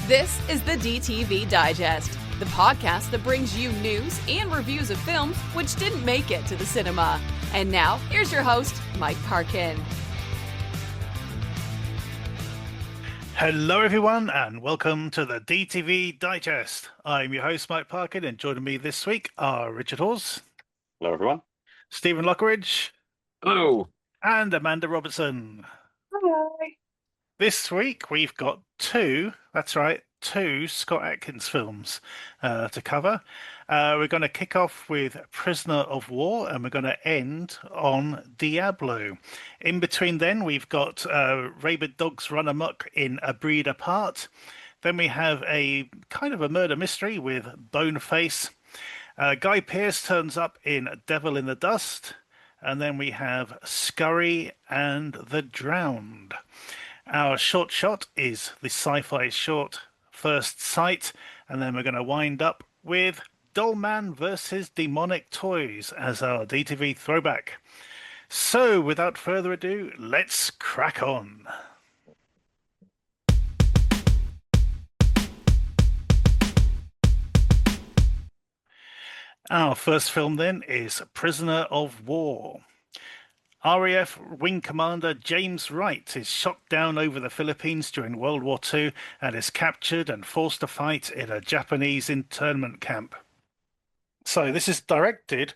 This is the DTV Digest, the podcast that brings you news and reviews of films which didn't make it to the cinema. And now, here's your host, Mike Parkin. Hello, everyone, and welcome to the DTV Digest. I'm your host, Mike Parkin, and joining me this week are Richard Hawes. Hello, everyone. Stephen Lockridge. Hello. And Amanda Robertson. Hi. This week, we've got two Scott Adkins films to cover. We're going to kick off with Prisoner of War, and we're going to end on Diablo. In between then, we've got Rabid Dogs Run Amok in A Breed Apart. Then we have a kind of a murder mystery with BONEFACE. Guy Pearce turns up in Devil in the Dust. And then we have Scurry and The Drowned. Our short shot is the sci-fi short First Sight, and then we're going to wind up with Dollman versus Demonic Toys as our DTV throwback. So, without further ado, let's crack on. Our first film then is Prisoner of War. RAF Wing Commander James Wright is shot down over the Philippines during World War II and is captured and forced to fight in a Japanese internment camp. So this is directed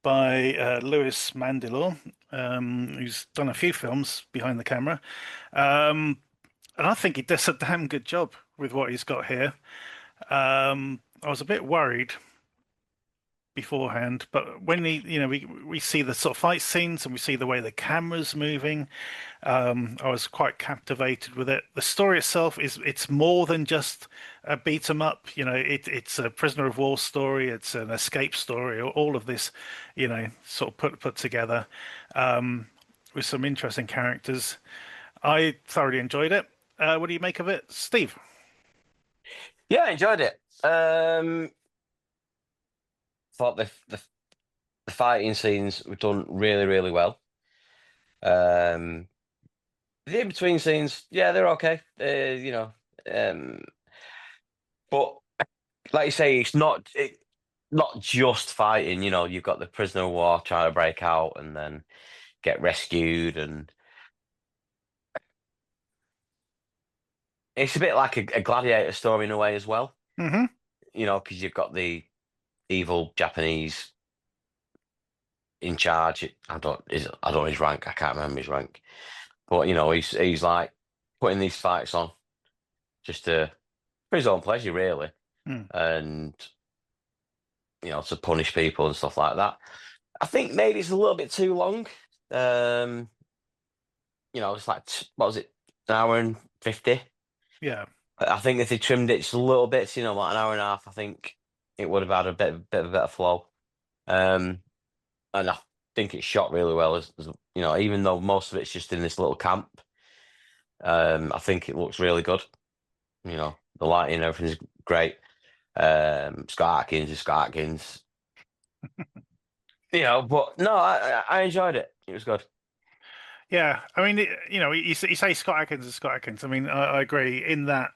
by Louis Mandylore, who's done a few films behind the camera. And I think he does a damn good job with what he's got here. I was a bit worried beforehand, but when we see the sort of fight scenes and we see the way the camera's moving, I was quite captivated with it. The story itself it's more than just a beat 'em up. It's a prisoner of war story, it's an escape story, all of this sort of put together with some interesting characters. I thoroughly enjoyed it. What do you make of it, Steve? Yeah, I enjoyed it. Thought the fighting scenes were done really, really well. The in-between scenes, yeah, they're okay. But like you say, it's not just fighting. You've got the prisoner of war trying to break out and then get rescued, and it's a bit like a gladiator story in a way as well. Mm-hmm. Because you've got the evil Japanese in charge. I don't know his rank. I can't remember his rank. But he's like putting these fights on just for his own pleasure, really, and to punish people and stuff like that. I think maybe it's a little bit too long. It's like what was it, an hour and 50? Yeah. I think if they trimmed it just a little bit, like an hour and a half, I think it would have had a bit of a better flow. And I think it's shot really well, even though most of it's just in this little camp. I think it looks really good. The lighting, everything's great. Scott Adkins is Scott Adkins. But no, I enjoyed it. It was good. Yeah, I mean, you say Scott Adkins is Scott Adkins. I mean, I agree in that.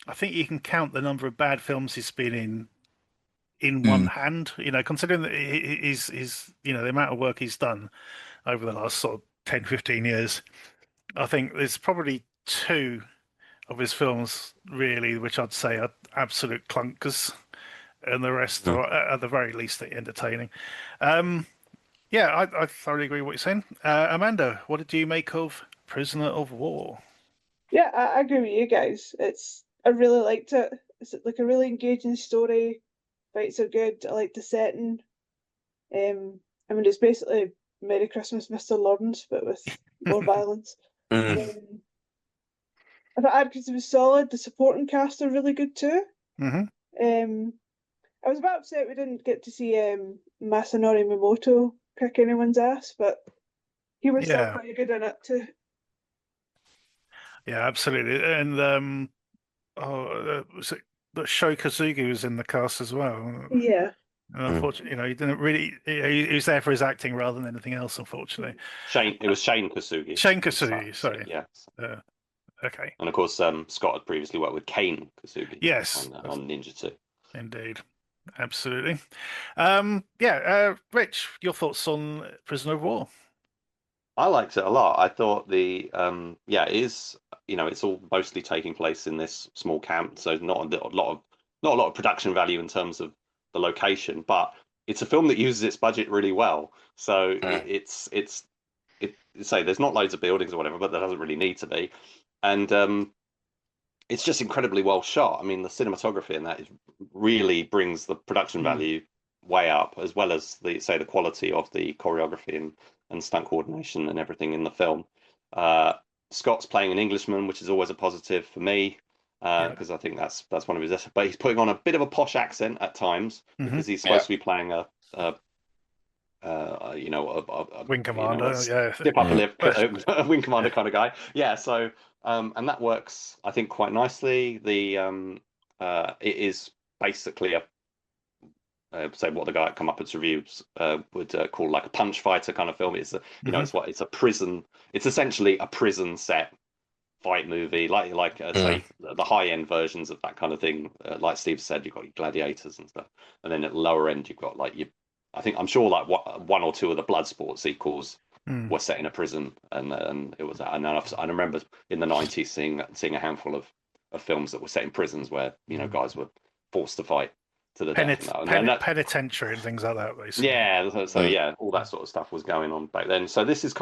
I think you can count the number of bad films he's been in one hand. Considering that his the amount of work he's done over the last sort of 10, 15 years. I think there's probably two of his films really, which I'd say are absolute clunkers, and the rest are at the very least entertaining. Yeah, I thoroughly agree with what you're saying. Amanda, what did you make of Prisoner of War? Yeah, I agree with you guys. I really liked it. It's like a really engaging story. Fights are good. I like the setting. I mean, it's basically Merry Christmas, Mr. Lawrence, but with more violence. I thought Adkins was solid. The supporting cast are really good too. I was a bit upset we didn't get to see Masanori Mimoto kick anyone's ass, but he was still pretty good in it too. Yeah, absolutely. And was it that Sho Kosugi was in the cast as well? Yeah. And unfortunately, he didn't really. He was there for his acting rather than anything else. Unfortunately, It was Shane Kosugi. Shane Kosugi, sorry. Yes. Okay. And of course, Scott had previously worked with Kane Kasugi Yes, on Ninja 2. indeed. Absolutely. Rich, your thoughts on Prisoner of War? I liked it a lot. I thought it is, it's all mostly taking place in this small camp, so not a lot of production value in terms of the location, but it's a film that uses its budget really well. So say there's not loads of buildings or whatever, but there doesn't really need to be, and it's just incredibly well shot. I mean, the cinematography in that really brings the production value way up, as well as the quality of the choreography and stunt coordination and everything in the film. Scott's playing an Englishman, which is always a positive for me, because I think that's one of his. But he's putting on a bit of a posh accent at times because he's supposed to be playing a Wing Commander, stiff upper lip Wing Commander kind of guy. Yeah, so and that works, I think, quite nicely. It is basically a say what the guy at Come Up Reviews would call like a punch fighter kind of film. It's it's a prison. It's essentially a prison set fight movie, say the high end versions of that kind of thing. Like Steve said, you've got your gladiators and stuff, and then at the lower end you've got I'm sure like one or two of the Bloodsport sequels were set in a prison, and it was. And I remember in the 90s seeing a handful of films that were set in prisons where guys were forced to fight to the death. Penitentiary and things like that, basically. Yeah, so all that sort of stuff was going on back then. So this is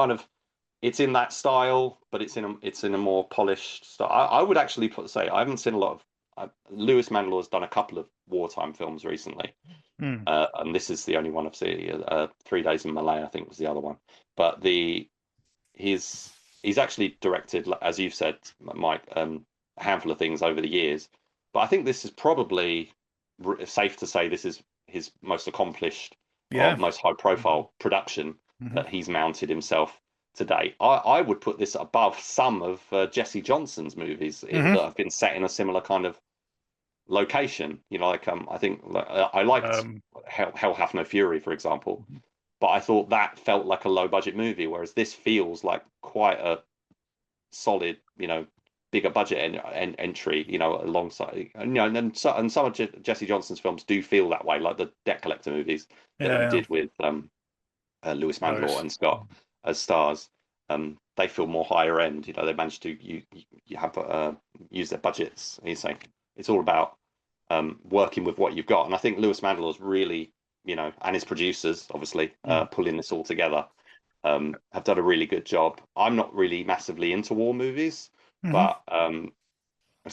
it's in that style, but it's in a more polished style. I would actually say I haven't seen a lot of. Lewis Mandylore has done a couple of wartime films recently, and this is the only one I've seen. 3 Days in Malay, I think, was the other one. But he's actually directed, as you've said, Mike, a handful of things over the years. But I think this is probably safe to say this is his most accomplished, or most high-profile production that he's mounted himself to date. I would put this above some of Jesse Johnson's movies that have been set in a similar kind of location. I think I liked Hell Hath No Fury, for example, but I thought that felt like a low budget movie, whereas this feels like quite a solid, bigger budget entry, alongside, and some of Jesse Johnson's films do feel that way, like the Debt Collector movies that he did with Lewis Mandylore and Scott as stars. They feel more higher end. They managed to use their budgets. He's saying it's all about working with what you've got, and I think Lewis Mandylore is really, and his producers obviously pulling this all together. Have done a really good job. I'm not really massively into war movies, but I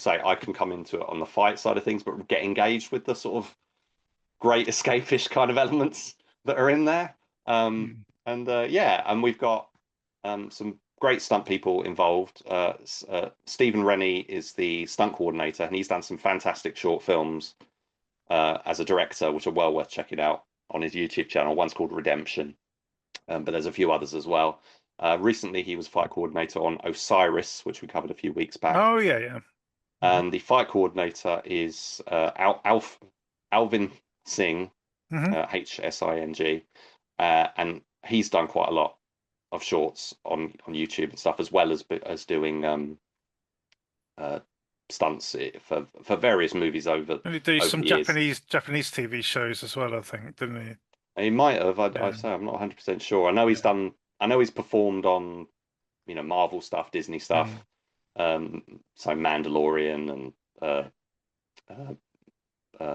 I can come into it on the fight side of things, but get engaged with the sort of great escapist kind of elements that are in there. And we've got some great stunt people involved. Stephen Rennie is the stunt coordinator, and he's done some fantastic short films as a director, which are well worth checking out on his YouTube channel. One's called Redemption, but there's a few others as well. Recently, he was fight coordinator on Osiris, which we covered a few weeks back. Oh, yeah. And the fight coordinator is Alvin Singh, Hsing, and he's done quite a lot of shorts on YouTube and stuff, as well as doing stunts for various movies over. And he did some the years. Japanese TV shows as well, I think, didn't he? He might have. I'd say I'm not 100% sure. I know he's done. I know he's performed on, Marvel stuff, Disney stuff. So Mandalorian and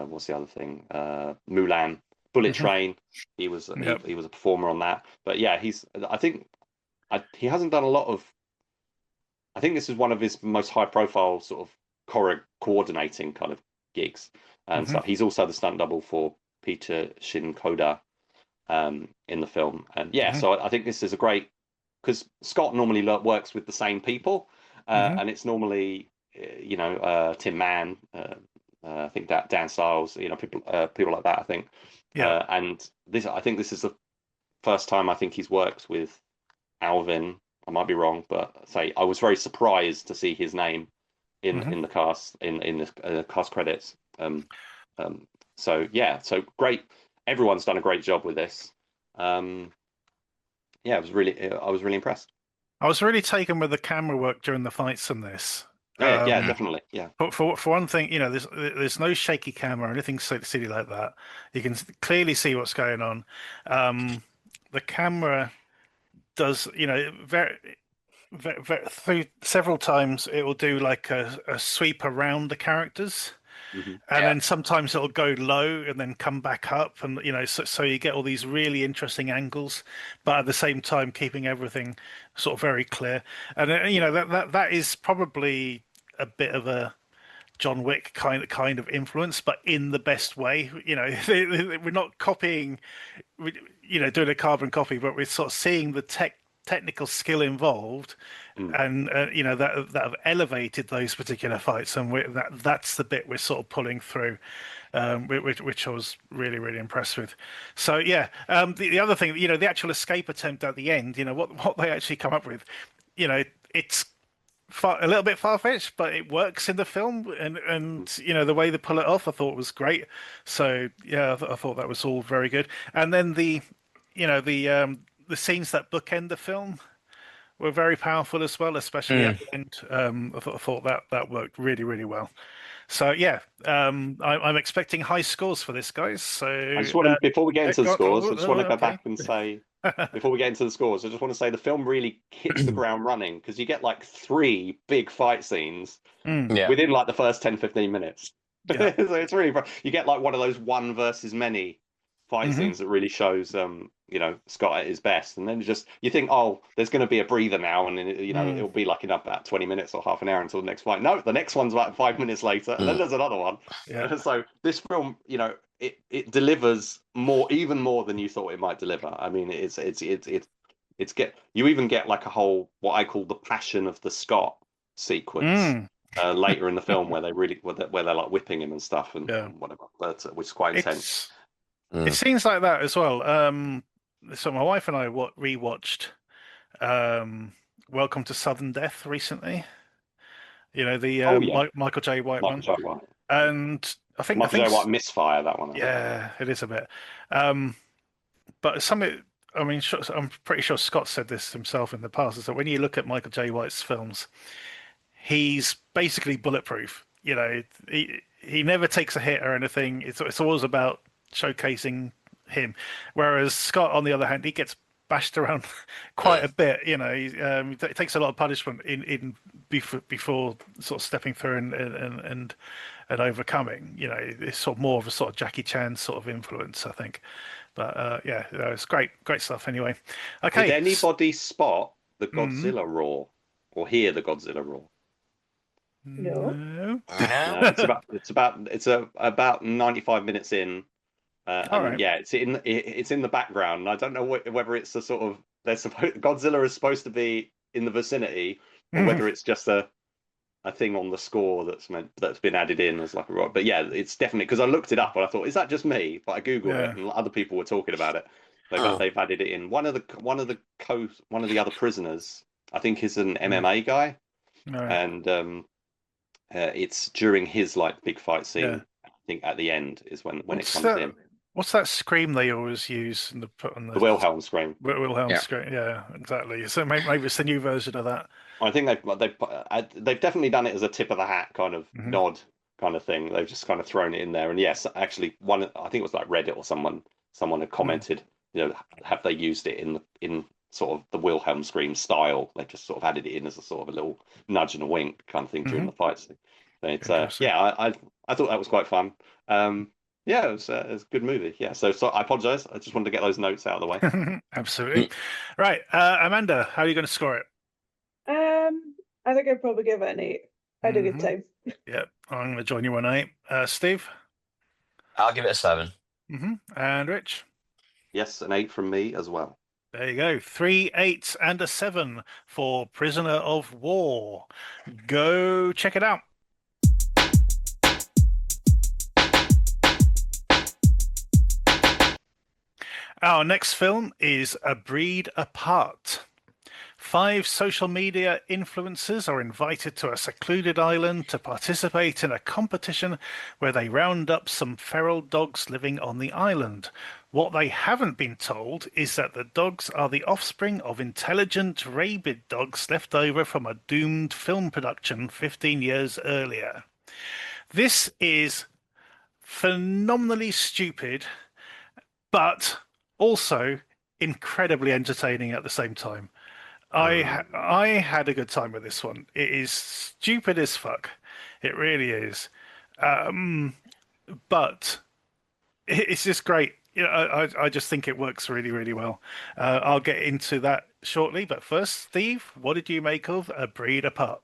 what's the other thing? Mulan, Bullet Train. He was he was a performer on that. But yeah, I think he hasn't done a lot of. I think this is one of his most high-profile sort of coordinating kind of gigs and stuff. He's also the stunt double for Peter Shinkoda in the film, and so I think this is a great, because Scott normally works with the same people, and it's normally Tim Mann, I think that Dan Stiles, people like that. I think, and I think this is the first time I think he's worked with Alvin. I might be wrong, but I was very surprised to see his name in the cast in the cast credits. So great. Everyone's done a great job with this. I was really impressed. I was really taken with the camera work during the fights in this. Yeah, yeah, Um, definitely. Yeah. for one thing, there's no shaky camera or anything silly like that. You can clearly see what's going on. The camera does, through several times it will do like a sweep around the characters. Hmm. And Yeah. then sometimes it'll go low and then come back up, and so you get all these really interesting angles, but at the same time keeping everything sort of very clear. And that is probably a bit of a John Wick kind of influence, but in the best way. We're not copying, doing a carbon copy, but we're sort of seeing the technical skill involved, Mm. and that have elevated those particular fights, and that's the bit we're sort of pulling through, which I was really really impressed with. So yeah, the other thing, the actual escape attempt at the end, what they actually come up with, it's a little bit far-fetched, but it works in the film, and the way they pull it off I thought was great. So yeah, I thought that was all very good. And then you know the scenes that bookend the film were very powerful as well, especially at the end. I thought that worked really really well. So yeah, I'm expecting high scores for this, guys. So I just want to, before we get into the scores, I just want to go okay. back and say, before we get into the scores, I just want to say the film really hits the ground running, because you get like 3 big fight scenes Yeah. within like the first 10, 15 minutes. Yeah. So it's really, you get like one of those one versus many fight Mhm. scenes that really shows, Scott at his best. And then you think, oh, there's going to be a breather now, and then, it'll be like in about 20 minutes or half an hour until the next fight. No, the next one's about 5 minutes later, and then there's another one. Yeah. So this film, it delivers even more than you thought it might deliver. I mean, you even get like a whole, what I call the Passion of the Scott sequence later in the film, where they're like whipping him and stuff and Yeah. whatever, but which is quite intense. It seems like that as well. So my wife and I rewatched Welcome to Southern Death recently. The Oh, yeah. Michael J. White Michael one, J. White. and I Michael think J. White misfire, that one. I think. yeah, it is a bit. But something, I mean, I'm pretty sure Scott said this himself in the past, is that when you look at Michael J. White's films, he's basically bulletproof. He never takes a hit or anything. It's always about showcasing him. Whereas Scott, on the other hand, he gets bashed around quite a bit. He takes a lot of punishment in before sort of stepping through and overcoming. It's sort of more of a sort of Jackie Chan sort of influence, I think. But yeah, it's great stuff. Anyway, okay. Did anybody spot the Mhm. Godzilla roar or hear the Godzilla roar? No. No. No, it's about 95 minutes in, All and right. yeah, it's in the background. And I don't know whether it's a sort of Godzilla is supposed to be in the vicinity, or whether it's just a thing on the score that's been added in as like a roar. But yeah, it's definitely, because I looked it up and I thought, is that just me? But I googled Yeah. it, and other people were talking about it. They've added it in. One of the other prisoners, I think, is an MMA guy, All right. and it's during his like big fight scene. Yeah. I think at the end is when it What's comes that? in. What's that scream they always use and put on The Wilhelm scream. Wilhelm Yeah. scream? Yeah, exactly. So maybe it's the new version of that. I think they've definitely done it as a tip of the hat kind of nod kind of thing. They've just kind of thrown it in there. And yes, actually, I think it was like Reddit or someone had commented, have they used it in sort of the Wilhelm scream style? They just sort of added it in as a sort of a little nudge and a wink kind of thing during the fight scene. So it's Interesting. I thought that was quite fun. Yeah, it was a good movie. Yeah, so I apologize. I just wanted to get those notes out of the way. Absolutely. Right, Amanda, how are you going to score it? I think I'd probably give it an 8. I had a good time. Yeah, I'm going to join you on 8. Steve? I'll give it a 7. And Rich? Yes, an 8 from me as well. There you go. 3 8s and a 7 for Prisoner of War. Go check it out. Our next film is A Breed Apart. 5 social media influencers are invited to a secluded island to participate in a competition where they round up some feral dogs living on the island. What they haven't been told is that the dogs are the offspring of intelligent, rabid dogs left over from a doomed film production 15 years earlier. This is phenomenally stupid, but also incredibly entertaining at the same time. I had a good time with this one. It is stupid as fuck. It really is. But it's just great. You know, I just think it works really, really well. I'll get into that shortly. But first, Steve, what did you make of A Breed Apart?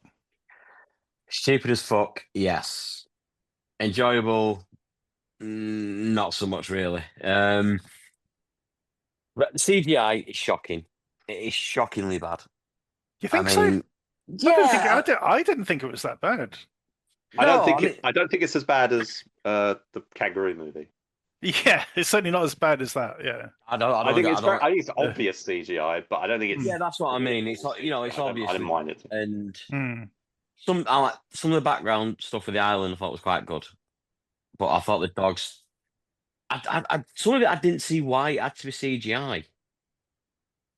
Stupid as fuck, yes. Enjoyable, not so much really. But the CGI is shocking. It is shockingly bad. You think I so? mean, I didn't think it was that bad. I don't No, think I don't think it's as bad as the kangaroo movie. Yeah, it's certainly not as bad as that. Yeah. I think it's obvious CGI, but I don't think it's. Yeah, that's what I mean. It's like, it's obvious. I didn't mind it. And Hmm. some of the background stuff with the island I thought was quite good, but I thought the dogs. Some of it I didn't see why it had to be CGI.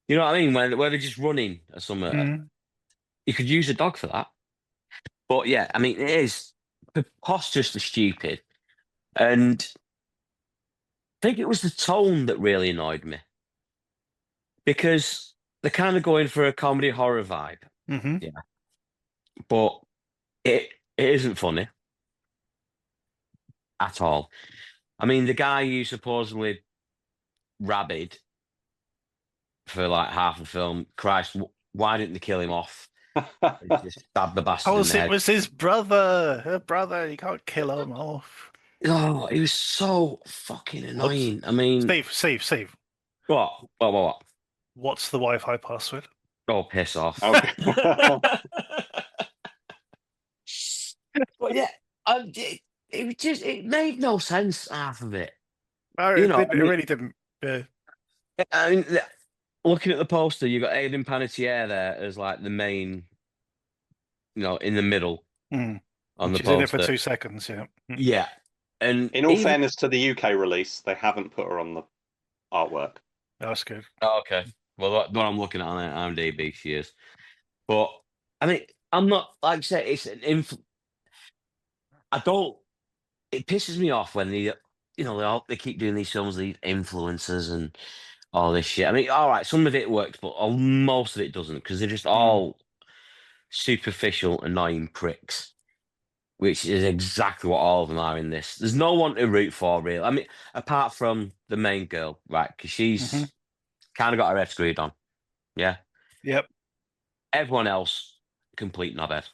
You know what I mean? Where they're just running or something. Mm. You could use a dog for that. But yeah, I mean, it is preposterously stupid. And I think it was the tone that really annoyed me. Because they're kind of going for a comedy horror vibe. Hmm. Yeah. But it isn't funny at all. I mean, the guy who supposedly rabid for like half the film, Christ, why didn't they kill him off? They just stabbed the bastard in the head. It was his brother. Her brother. You can't kill him off. Oh, it was so fucking annoying. I mean, Steve. what? What's the Wi-Fi password? Oh, piss off. Okay. But yeah, it made no sense, half of it. Oh, You know, it really didn't. Yeah. I mean, looking at the poster, you got Aiden Panettiere there as like the main, in the middle on Which the is in it poster. for 2 seconds, yeah. Yeah, and In all fairness to the UK release, they haven't put her on the artwork. That's good. Oh, okay. Well, what I'm looking at on IMDb, she is. But I mean, I'm not like I say it's an I don't. It pisses me off when they keep doing these films, these influencers and all this shit. I mean, all right, some of it works, but most of it doesn't because they're just all superficial, annoying pricks, which is exactly what all of them are in this. There's no one to root for, really. I mean, apart from the main girl, right? Because she's kind of got her head screwed on. Yeah. Yep. Everyone else, complete knobhead.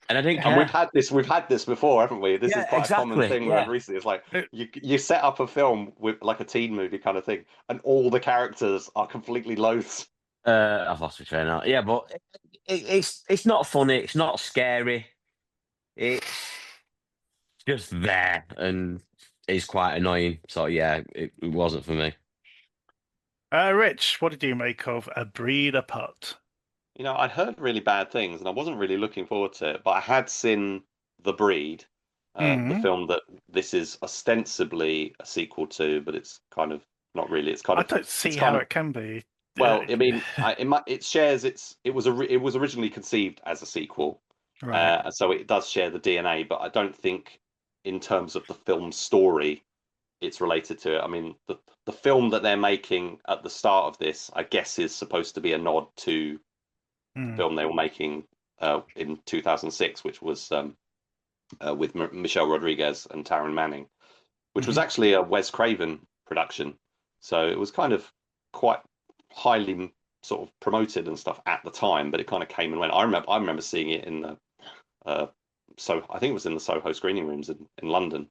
And I didn't care. And we've had this before, haven't we? This is quite a common thing with recently. It's like you set up a film with like a teen movie kind of thing, and all the characters are completely loathsome. I've lost my train now. Yeah, but it's not funny. It's not scary. It's just there, and it's quite annoying. So yeah, it wasn't for me. Rich, what did you make of A Breed Apart? I'd heard really bad things, and I wasn't really looking forward to it. But I had seen The Breed, the film that this is ostensibly a sequel to, but it's kind of not really. It's kind of. I don't see how it can be. Well, I mean, it shares its. It was originally conceived as a sequel, right. So it does share the DNA. But I don't think, in terms of the film story, it's related to it. I mean, the film that they're making at the start of this, I guess, is supposed to be a nod to the film they were making in 2006, which was with Michelle Rodriguez and Taryn Manning, which was actually a Wes Craven production. So it was kind of quite highly sort of promoted and stuff at the time, but it kind of came and went. I remember seeing it in the I think it was in the Soho screening rooms in London.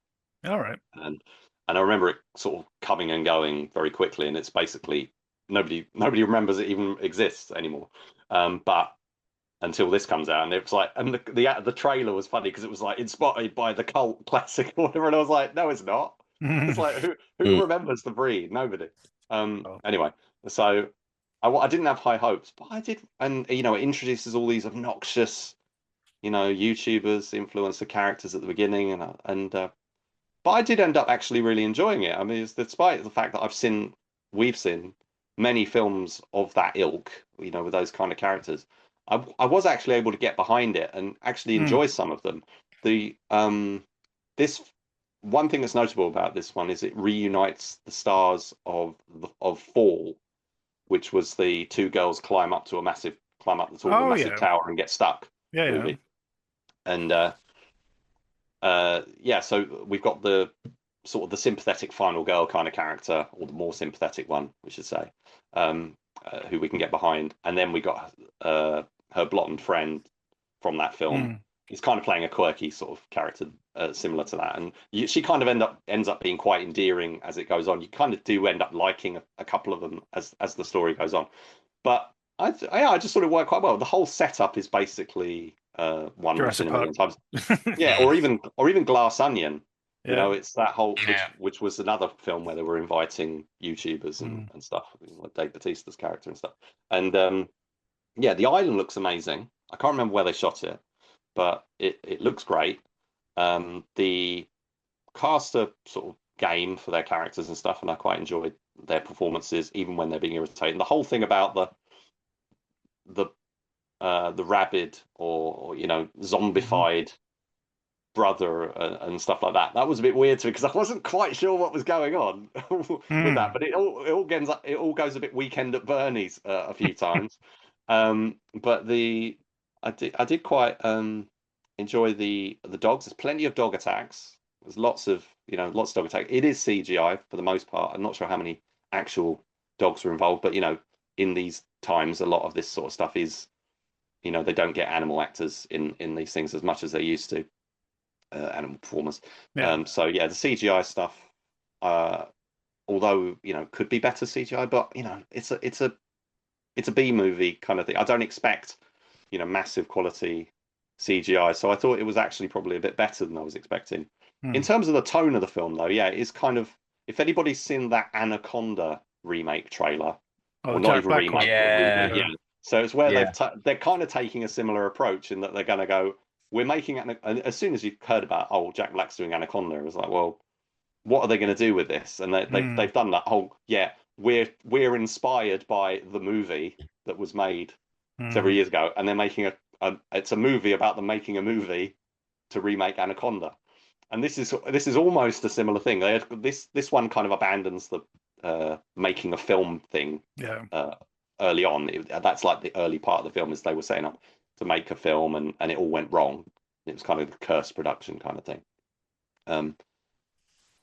All right. And I remember it sort of coming and going very quickly, and it's basically nobody remembers it even exists anymore. But until this comes out, and it's like, and the trailer was funny because it was like inspired by the cult classic or whatever, and I was like, no, it's not. It's like who remembers The Breed? Nobody. Anyway, so I didn't have high hopes, but I did, and it introduces all these obnoxious, YouTubers, influencer characters at the beginning, but I did end up actually really enjoying it. I mean, despite the fact that we've seen many films of that ilk, with those kind of characters, I was actually able to get behind it and actually enjoy some of them. This one thing that's notable about this one is it reunites the stars of Fall, which was the two girls climb up the top of a massive tower and get stuck movie. And so we've got the sort of the sympathetic final girl kind of character, or the more sympathetic one, we should say, who we can get behind. And then we got her blonde friend from that film. He's kind of playing a quirky sort of character similar to that. And she kind of ends up being quite endearing as it goes on. You kind of do end up liking a couple of them as the story goes on. But I just thought it worked quite well. The whole setup is basically one Jurassic in a million Park. times. Yeah, or even Glass Onion. Yeah. It's that whole which was another film where they were inviting YouTubers and stuff, like Dave Bautista's character and stuff. And the island looks amazing. I can't remember where they shot it, but it looks great. The cast are sort of game for their characters and stuff, and I quite enjoyed their performances, even when they're being irritating. The whole thing about the rabid or zombified brother and stuff like that was a bit weird to me, because I wasn't quite sure what was going on with that. But it all goes a bit Weekend at Bernie's a few times. But I did quite enjoy the dogs. There's plenty of dog attacks. There's lots of dog attacks. It is CGI for the most part. I'm not sure how many actual dogs were involved, but in these times, a lot of this sort of stuff is, they don't get animal actors in these things as much as they used to, animal performers. Yeah. So the CGI stuff, although could be better CGI, but it's a B movie kind of thing. I don't expect massive quality CGI, so I thought it was actually probably a bit better than I was expecting. In terms of the tone of the film, though, it is kind of, if anybody's seen that Anaconda remake trailer, or not even remake, yeah. So it's where they're kind of taking a similar approach, in that they're going to go, we're making and as soon as you heard about Jack Black's doing Anaconda, it was like, well, what are they going to do with this? And they've done that whole we're inspired by the movie that was made several years ago, and they're making it's a movie about them making a movie to remake Anaconda. And this is almost a similar thing. This one kind of abandons the making a film thing early on. That's like the early part of the film, is they were setting up to make a film, and it all went wrong. It was kind of the cursed production kind of thing.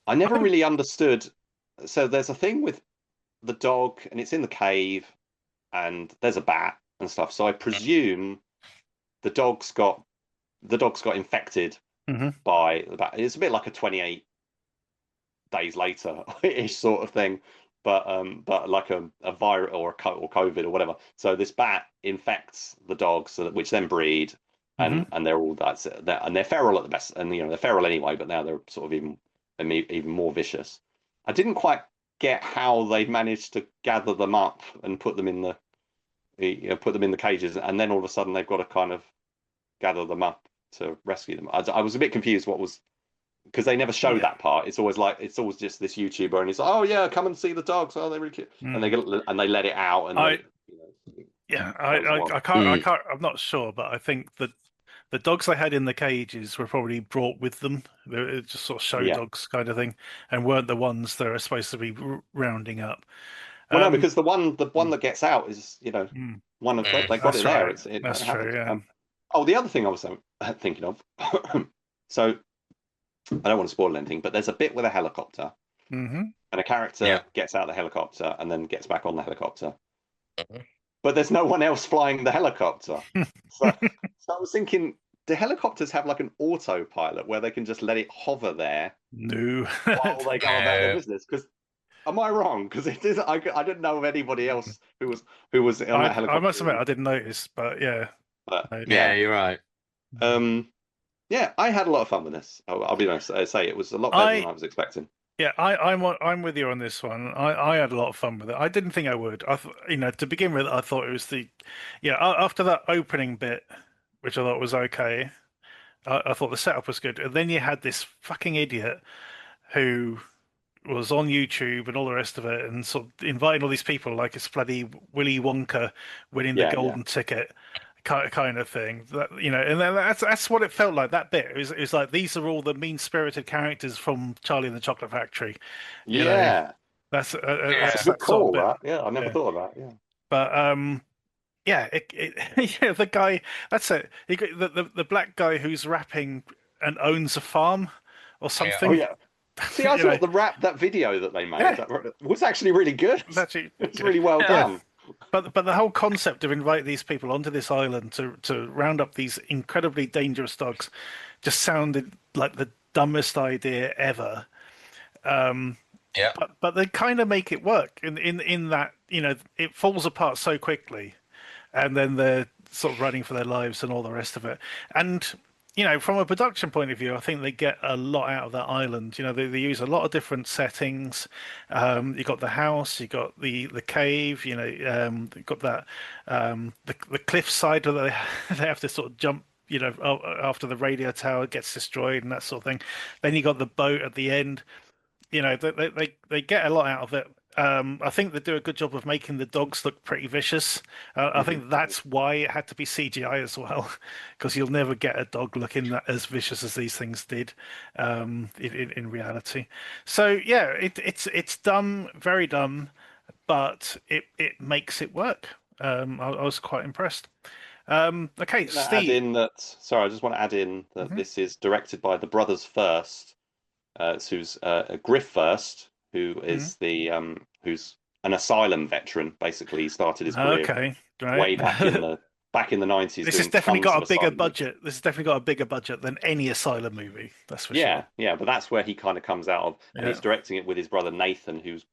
I never really understood. So there's a thing with the dog, and it's in the cave, and there's a bat and stuff. So I presume the dog's got infected by the bat. It's a bit like a 28 days later ish sort of thing, but like a virus or COVID or whatever. So this bat infects the dogs, which then breed, and they're all and they're feral at the best, and they're feral anyway, but now they're sort of even more vicious. I didn't quite get how they managed to gather them up and put them in the cages, and then all of a sudden they've got to kind of gather them up to rescue them. I was a bit confused because they never show that part. It's always just this YouTuber, and he's like, oh yeah, come and see the dogs. Oh, they're really cute, and they let it out, and I can't. I'm not sure, but I think that the dogs they had in the cages were probably brought with them. They're just sort of show dogs kind of thing, and weren't the ones that are supposed to be rounding up. Well, no, because the one that gets out is one of they got it there. Right. That's true. Yeah. The other thing I was thinking of. So I don't want to spoil anything, but there's a bit with a helicopter, and a character gets out of the helicopter and then gets back on the helicopter. But there's no one else flying the helicopter. So I was thinking, do helicopters have like an autopilot where they can just let it hover there? No. While they go about their business? Because am I wrong? Because it is. I didn't know of anybody else who was on that helicopter. I must admit, I didn't notice, but yeah. You're right. I had a lot of fun with this. I'll be honest. I say it was a lot better than I was expecting. Yeah, I'm with you on this one. I had a lot of fun with it. I didn't think I would. To begin with, I thought it was after that opening bit, which I thought was okay. I thought the setup was good, and then you had this fucking idiot who was on YouTube and all the rest of it, and sort of inviting all these people like it's bloody Willy Wonka winning the Yeah, yeah, golden ticket kind of thing. And then that's what it felt like. That bit it was like these are all the mean-spirited characters from Charlie and the Chocolate Factory. You know, yeah. That's Yeah. a good that sort of call. bit. That, yeah, I never Yeah, thought of that. Yeah, but yeah, yeah, the guy. That's it. The black guy who's rapping and owns a farm or Yeah. oh something. yeah. See, I You know, thought that video that they made yeah, that was actually really good. it's actually It's good. really well Yeah. done. But the whole concept of invite these people onto this island to round up these incredibly dangerous dogs just sounded like the dumbest idea ever. Yeah. But they kind of make it work in that it falls apart so quickly, and then they're sort of running for their lives and all the rest of it. And from a production point of view, I think they get a lot out of that island. They use a lot of different settings. You got the house, you got the cave. You got that the cliffside that they have to sort of jump. After the radio tower gets destroyed and that sort of thing. Then you got the boat at the end. They get a lot out of it. I think they do a good job of making the dogs look pretty vicious. I Mhm. think that's why it had to be CGI as well, because you'll never get a dog looking as vicious as these things did in reality. So yeah, it's dumb, very dumb, but it makes it work. I was quite impressed. Okay, Can I add Steve. in that? Sorry, I just want to add in that Mhm. this is directed by the brothers First, who's Griff First, who Mhm. is the who's an asylum veteran. Basically, he started his career Okay, right. way back in the 90s This has doing definitely tons got of a bigger asylum movies. budget. This has definitely got a bigger budget than any asylum movie. That's for sure. Yeah, yeah, but that's where he kind of comes out of, and he's Yeah. directing it with his brother Nathan, who's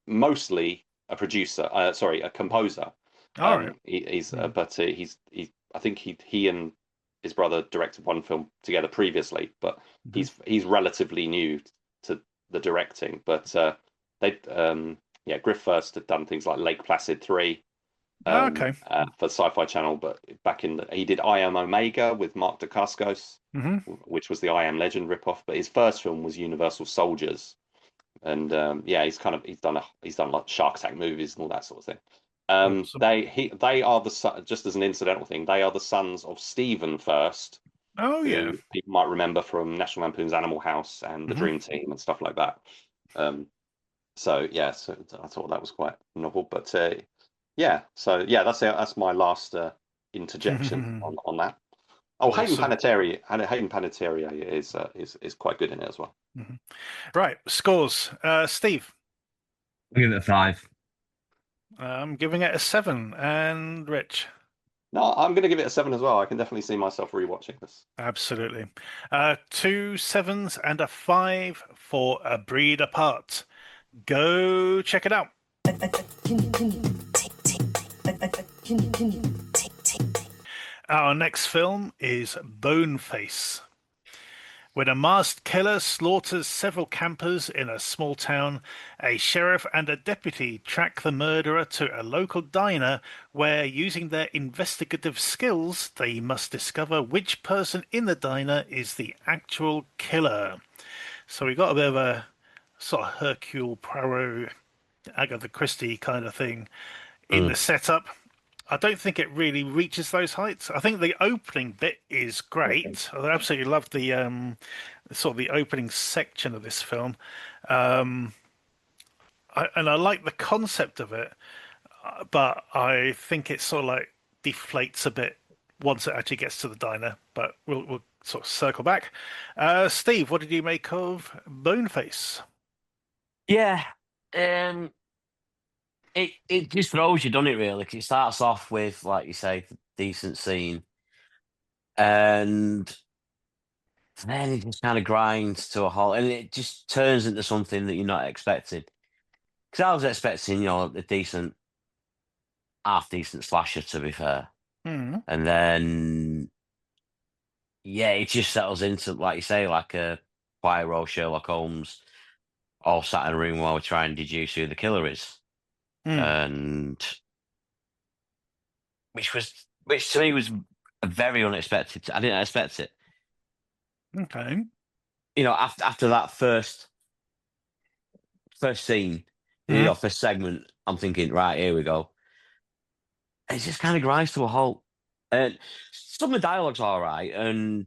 mostly a producer. Sorry, a composer. All right. He's Mm. but he I think he and his brother directed one film together previously, but Mhm. he's relatively new to the directing. But they yeah, Griff First had done things like Lake Placid 3 Oh, okay. for Sci-Fi Channel, but back in he did I Am Omega with Mark Dacascos, Hmm. which was the I Am Legend ripoff. But his first film was Universal Soldiers, and yeah, he's done like Shark Tank movies and all that sort of thing. Awesome. They are just as an incidental thing, they are the sons of Stephen First, Oh, yeah. who people might remember from National Lampoon's Animal House and The Hmm. Dream Team and stuff like that. So yeah, so I thought that was quite novel. But yeah, so yeah, that's my last interjection on that. Oh, Awesome. Hayden Panettiere is quite good in it as well. Hmm. Right. Scores. Steve. I'll give it a 5. I'm giving it a 7. And Rich. No, I'm going to give it a 7 as well. I can definitely see myself rewatching this. Absolutely. 2 7s and a 5 for A Breed Apart. Go check it out. Our next film is Boneface. When a masked killer slaughters several campers in a small town, a sheriff and a deputy track the murderer to a local diner where, using their investigative skills, they must discover which person in the diner is the actual killer. So we got a bit of a sort of Hercule Poirot, Agatha Christie kind of thing in the setup. I don't think it really reaches those heights. I think the opening bit is great. I absolutely love the sort of the opening section of this film, and I like the concept of it, but I think it sort of like deflates a bit once it actually gets to the diner. But we'll sort of circle back. Steve, what did you make of Boneface? Yeah. It just throws you, doesn't it, really? 'Cause it starts off with, like you say, decent scene, and then it just kind of grinds to a halt, and it just turns into something that you're not expecting. Because I was expecting, a decent, half decent slasher, to be fair, Hmm. and then yeah, it just settles into, like you say, like a Poirot, Sherlock Holmes all sat in a room while we try and deduce who the killer is, and which to me was very unexpected. I didn't expect it. Okay. You know, after that first scene, you know, first segment, I'm thinking, right, here we go. It just kind of grinds to a halt. And some of the dialogue's all right, and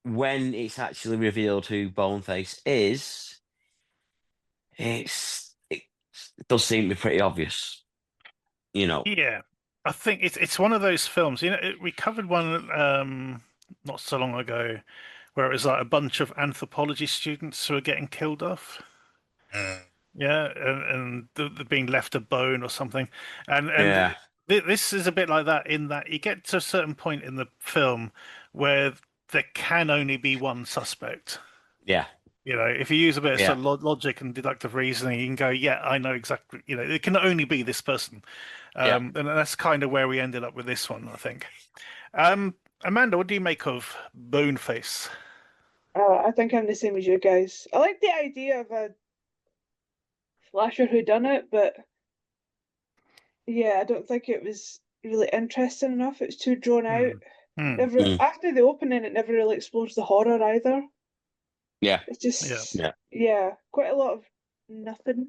when it's actually revealed who Boneface is, it does seem to be pretty obvious. You know. Yeah, I think it's one of those films. You know, we covered one not so long ago where it was like a bunch of anthropology students who are getting killed off. Yeah, and they're being left a bone or something, and Yeah. this is a bit like that in that you get to a certain point in the film where there can only be one suspect. Yeah. You know, if you use a bit of Yeah. sort of logic and deductive reasoning, you can go, yeah, I know exactly. You know, it can only be this person, Yeah. and that's kind of where we ended up with this one, I think. Amanda, what do you make of Boneface? I think I'm the same as you guys. I like the idea of a slasher whodunit, but yeah, I don't think it was really interesting enough. It's too drawn out. Hmm. Never after the opening, it never really explores the horror either. Yeah. It's just Yeah. quite a lot of nothing.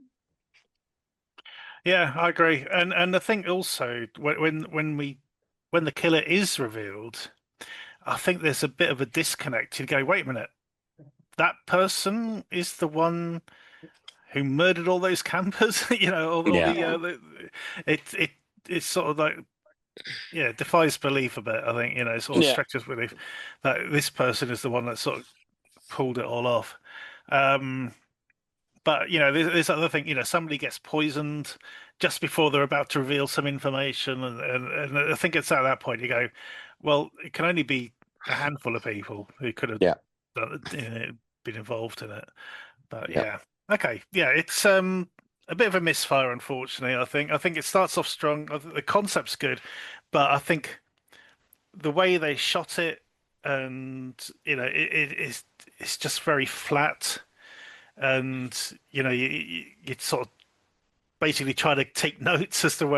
Yeah, I agree, and I think also when the killer is revealed, I think there's a bit of a disconnect. You go, wait a minute, that person is the one who murdered all those campers. You know, all Yeah. it's sort of like defies belief a bit. I think you know, sort of Yeah. stretches belief that this person is the one that sort of pulled it all off. But you know, there's other thing. You know, somebody gets poisoned just before they're about to reveal some information, and I think it's at that point you go, well, it can only be a handful of people who could have Yeah. been involved in it. But Yeah. yeah, okay, yeah, it's a bit of a misfire, unfortunately. I think it starts off strong. I think the concept's good, but I think the way they shot it, and you know, it's just very flat and you know you sort of basically try to take notes as to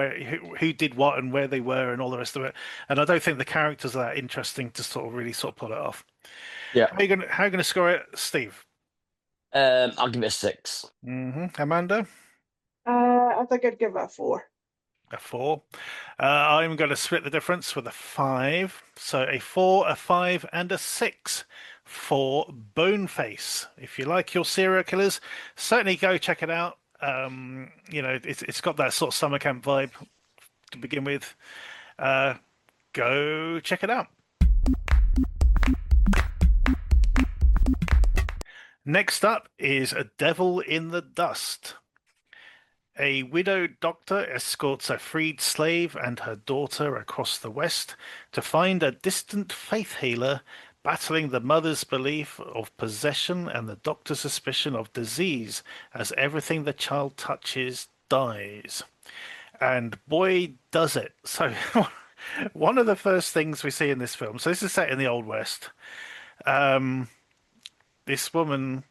who did what and where they were and all the rest of it. And I don't think the characters are that interesting to sort of really sort of pull it off. Yeah. How are you gonna score it, Steve? I'll give it a 6. Amanda? I think I'd give it a 4. A 4. I'm going to split the difference with a 5. So a 4, a 5, and a 6 for Boneface. If you like your serial killers, certainly go check it out. You know, it's got that sort of summer camp vibe to begin with. Go check it out. Next up is A Devil in the Dust. A widowed doctor escorts a freed slave and her daughter across the West to find a distant faith healer battling the mother's belief of possession and the doctor's suspicion of disease as everything the child touches dies. And boy, does it. So, one of the first things we see in this film, so this is set in the Old West. This woman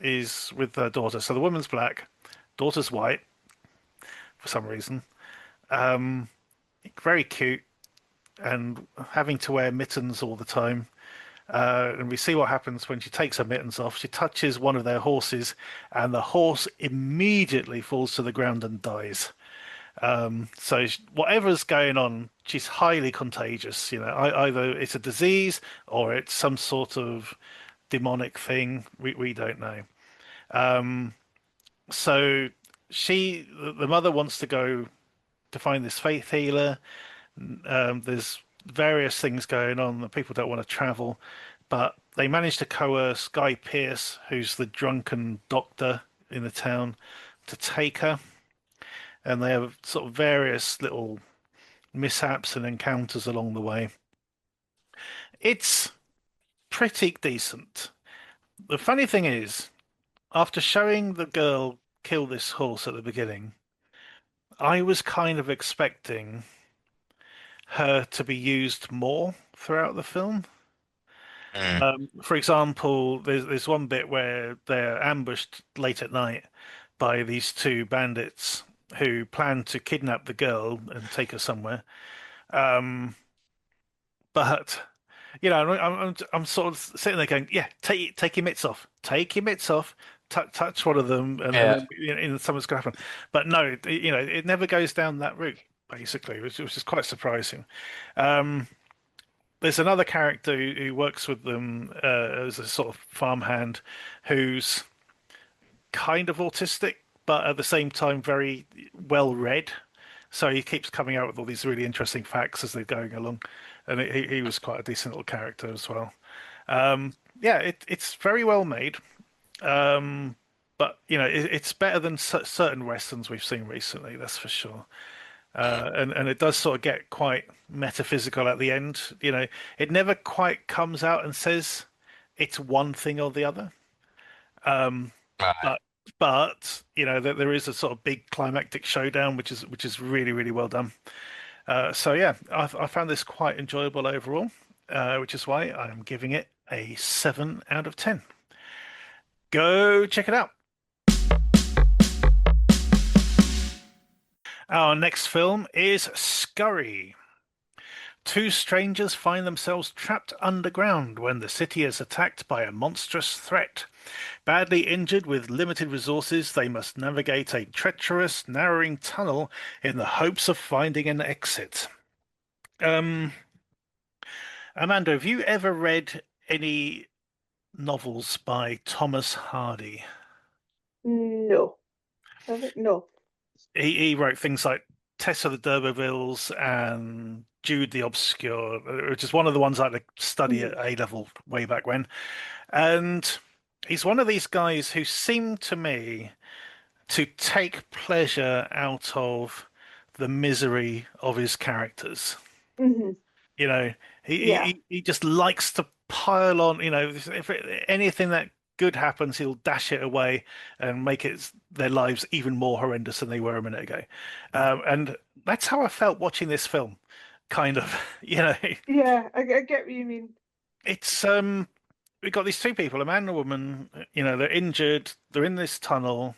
is with her daughter. So the woman's black, daughter's white for some reason. Very cute and having to wear mittens all the time. And we see what happens when she takes her mittens off. She touches one of their horses, and the horse immediately falls to the ground and dies. So whatever's going on, she's highly contagious. You know, either it's a disease or it's some sort of demonic thing. We don't know. So the mother wants to go to find this faith healer. There's various things going on that people don't want to travel, but they manage to coerce Guy Pearce, who's the drunken doctor in the town, to take her. And they have sort of various little mishaps and encounters along the way. It's pretty decent. The funny thing is, after showing the girl kill this horse at the beginning, I was kind of expecting her to be used more throughout the film. For example, there's one bit where they're ambushed late at night by these two bandits who plan to kidnap the girl and take her somewhere. Um, but I'm sort of sitting there going, yeah, take your mitts off, take your mitts off, touch one of them, and Yeah. then something's going to happen. But no, it never goes down that route. Basically, which is quite surprising. Um, there's another character who works with them as a sort of farmhand, who's kind of autistic, but at the same time very well read. So he keeps coming out with all these really interesting facts as they're going along, and he was quite a decent little character as well. Yeah, it's very well made, but it's better than certain westerns we've seen recently. That's for sure. And it does sort of get quite metaphysical at the end. It never quite comes out and says it's one thing or the other. Right. But there is a sort of big climactic showdown, which is really really well done. So yeah, I found this quite enjoyable overall, which is why I'm giving it a 7 out of 10. Go check it out. Our next film is Scurry. Two strangers find themselves trapped underground when the city is attacked by a monstrous threat. Badly injured with limited resources, they must navigate a treacherous, narrowing tunnel in the hopes of finding an exit. Amanda, have you ever read any novels by Thomas Hardy? No. Have it? No. He wrote things like Tess of the D'Urbervilles and Jude the Obscure, which is one of the ones I had to study at A level way back when. And he's one of these guys who seemed to me to take pleasure out of the misery of his characters. Hmm. You know, Yeah. he just likes to pile on. If anything that good happens, he'll dash it away and make their lives even more horrendous than they were a minute ago. And that's how I felt watching this film. Kind of, Yeah, I get what you mean. it's we've got these two people, a man and a woman. They're injured. They're in this tunnel.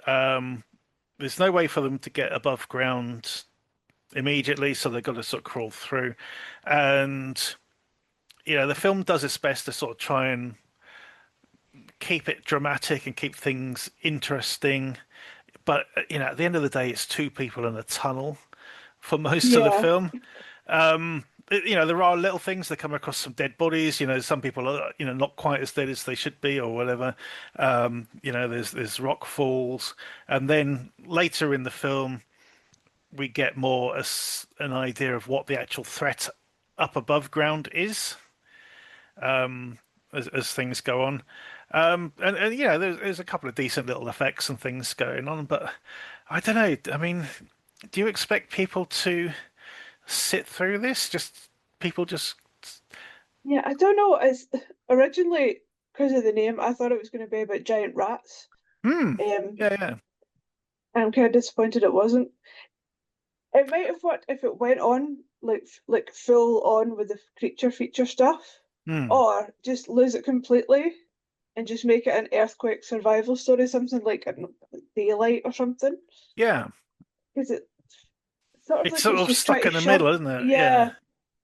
There's no way for them to get above ground immediately, so they've got to sort of crawl through. And the film does its best to sort of try and keep it dramatic and keep things interesting. But at the end of the day, it's two people in a tunnel for most of the Yeah. film. There are little things. They come across some dead bodies. Some people are not quite as dead as they should be or whatever. There's rock falls, and then later in the film, we get more an idea of what the actual threat up above ground is, as things go on. And there's a couple of decent little effects and things going on, but I don't know. I mean, do you expect people to sit through this? People just. Yeah, I don't know. It's originally because of the name, I thought it was going to be about giant rats. Yeah, And yeah. I'm kind of disappointed it wasn't. It might have worked if it went on like full on with the creature feature stuff, or just lose it completely and just make it an earthquake survival story, something like, I don't know, like Daylight or something. Yeah. Because it sort of It's like sort it's of just trying stuck to in the shove. middle, isn't it? Yeah,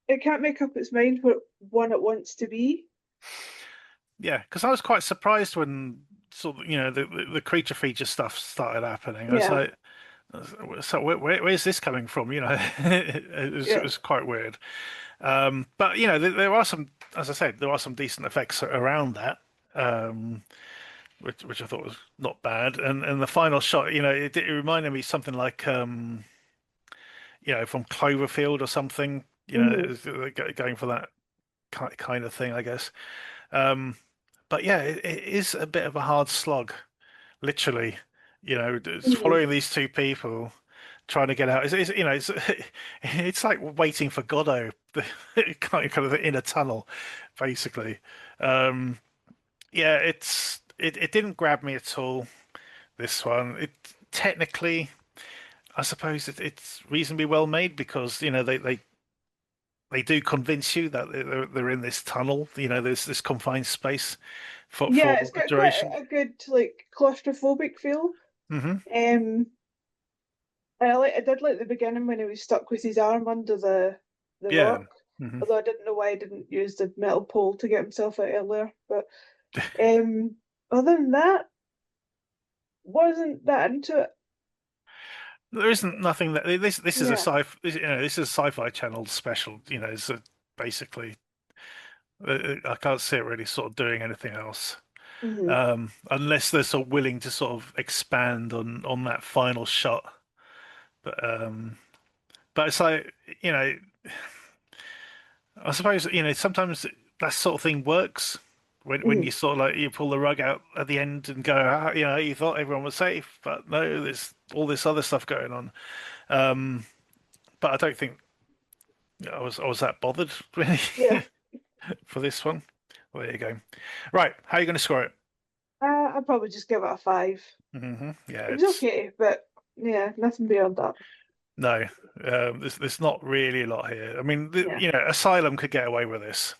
it can't make up its mind what one it wants to be. Yeah, because I was quite surprised when sort of the creature feature stuff started happening. I was Yeah. like, so where's this coming from? It was quite weird. But there are some, as I said, there are some decent effects around that, which I thought was not bad. And the final shot, it reminded me something like from Cloverfield or something. Mhm. It was going for that kind of thing, I guess. But yeah, it is a bit of a hard slog, literally. It's Mhm. following these two people trying to get out. It's like waiting for Godot, kind of in a tunnel, basically. Um, yeah, it didn't grab me at all. This one, it technically, I suppose it's reasonably well made because they they do convince you that they're in this tunnel. There's this confined space Yeah, for it's a got quite duration. a good like claustrophobic feel. Hmm. And I did like the beginning when he was stuck with his arm under the Yeah. rock. Hmm. Although I didn't know why he didn't use the metal pole to get himself out earlier. But um, other than that, wasn't that into it. There isn't nothing that this is a Yeah. this is a sci-fi channel special. So basically, I can't see it really sort of doing anything else. Hmm. Unless they're sort of willing to sort of expand on that final shot. But it's like, you know, I suppose, sometimes that sort of thing works when Hmm. you sort of like you pull the rug out at the end and go, you thought everyone was safe, but no, there's all this other stuff going on. Um, but I don't think I was that bothered really Yeah. for this one. Well, there you go. Right, how are you going to score it? I'd probably just give it a 5. Yeah, It was it's okay, but yeah, nothing beyond that. no. There's not really a lot here. I mean, Yeah. Asylum could get away with this.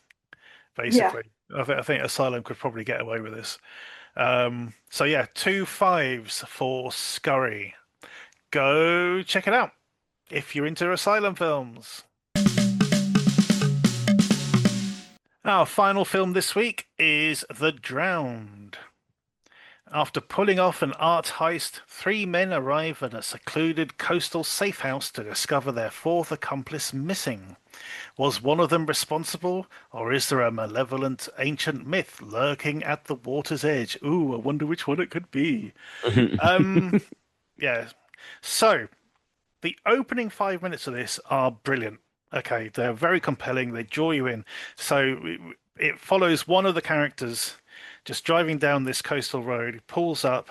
Yeah. Basically, I think Asylum could probably get away with this. So yeah, 2 5s for Scurry. Go check it out if you're into Asylum films. Our final film this week is The Drowned. After pulling off an art heist, 3 men arrive at a secluded coastal safe house to discover their fourth accomplice missing. Was one of them responsible, or is there a malevolent ancient myth lurking at the water's edge? Ooh, I wonder which one it could be. Yeah. So, the opening 5 minutes of this are brilliant. Okay, they're very compelling. They draw you in. So it follows one of the characters just driving down this coastal road. He pulls up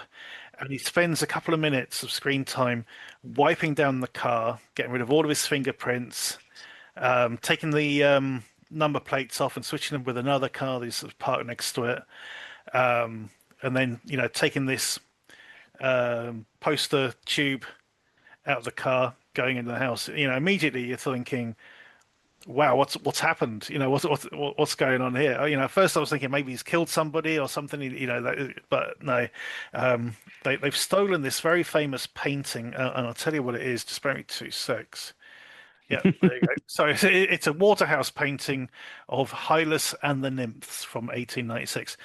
and he spends a couple of minutes of screen time wiping down the car, getting rid of all of his fingerprints, taking the number plates off and switching them with another car that's sort of parked next to it. And then, taking this poster tube out of the car, going into the house. Immediately you're thinking, "Wow, what's happened? What's going on here?" At first I was thinking maybe he's killed somebody or something. But no, they've stolen this very famous painting, and I'll tell you what it is. Just bear me 2 secs. Yeah, there you go. So it's a Waterhouse painting of Hylas and the Nymphs from 1896.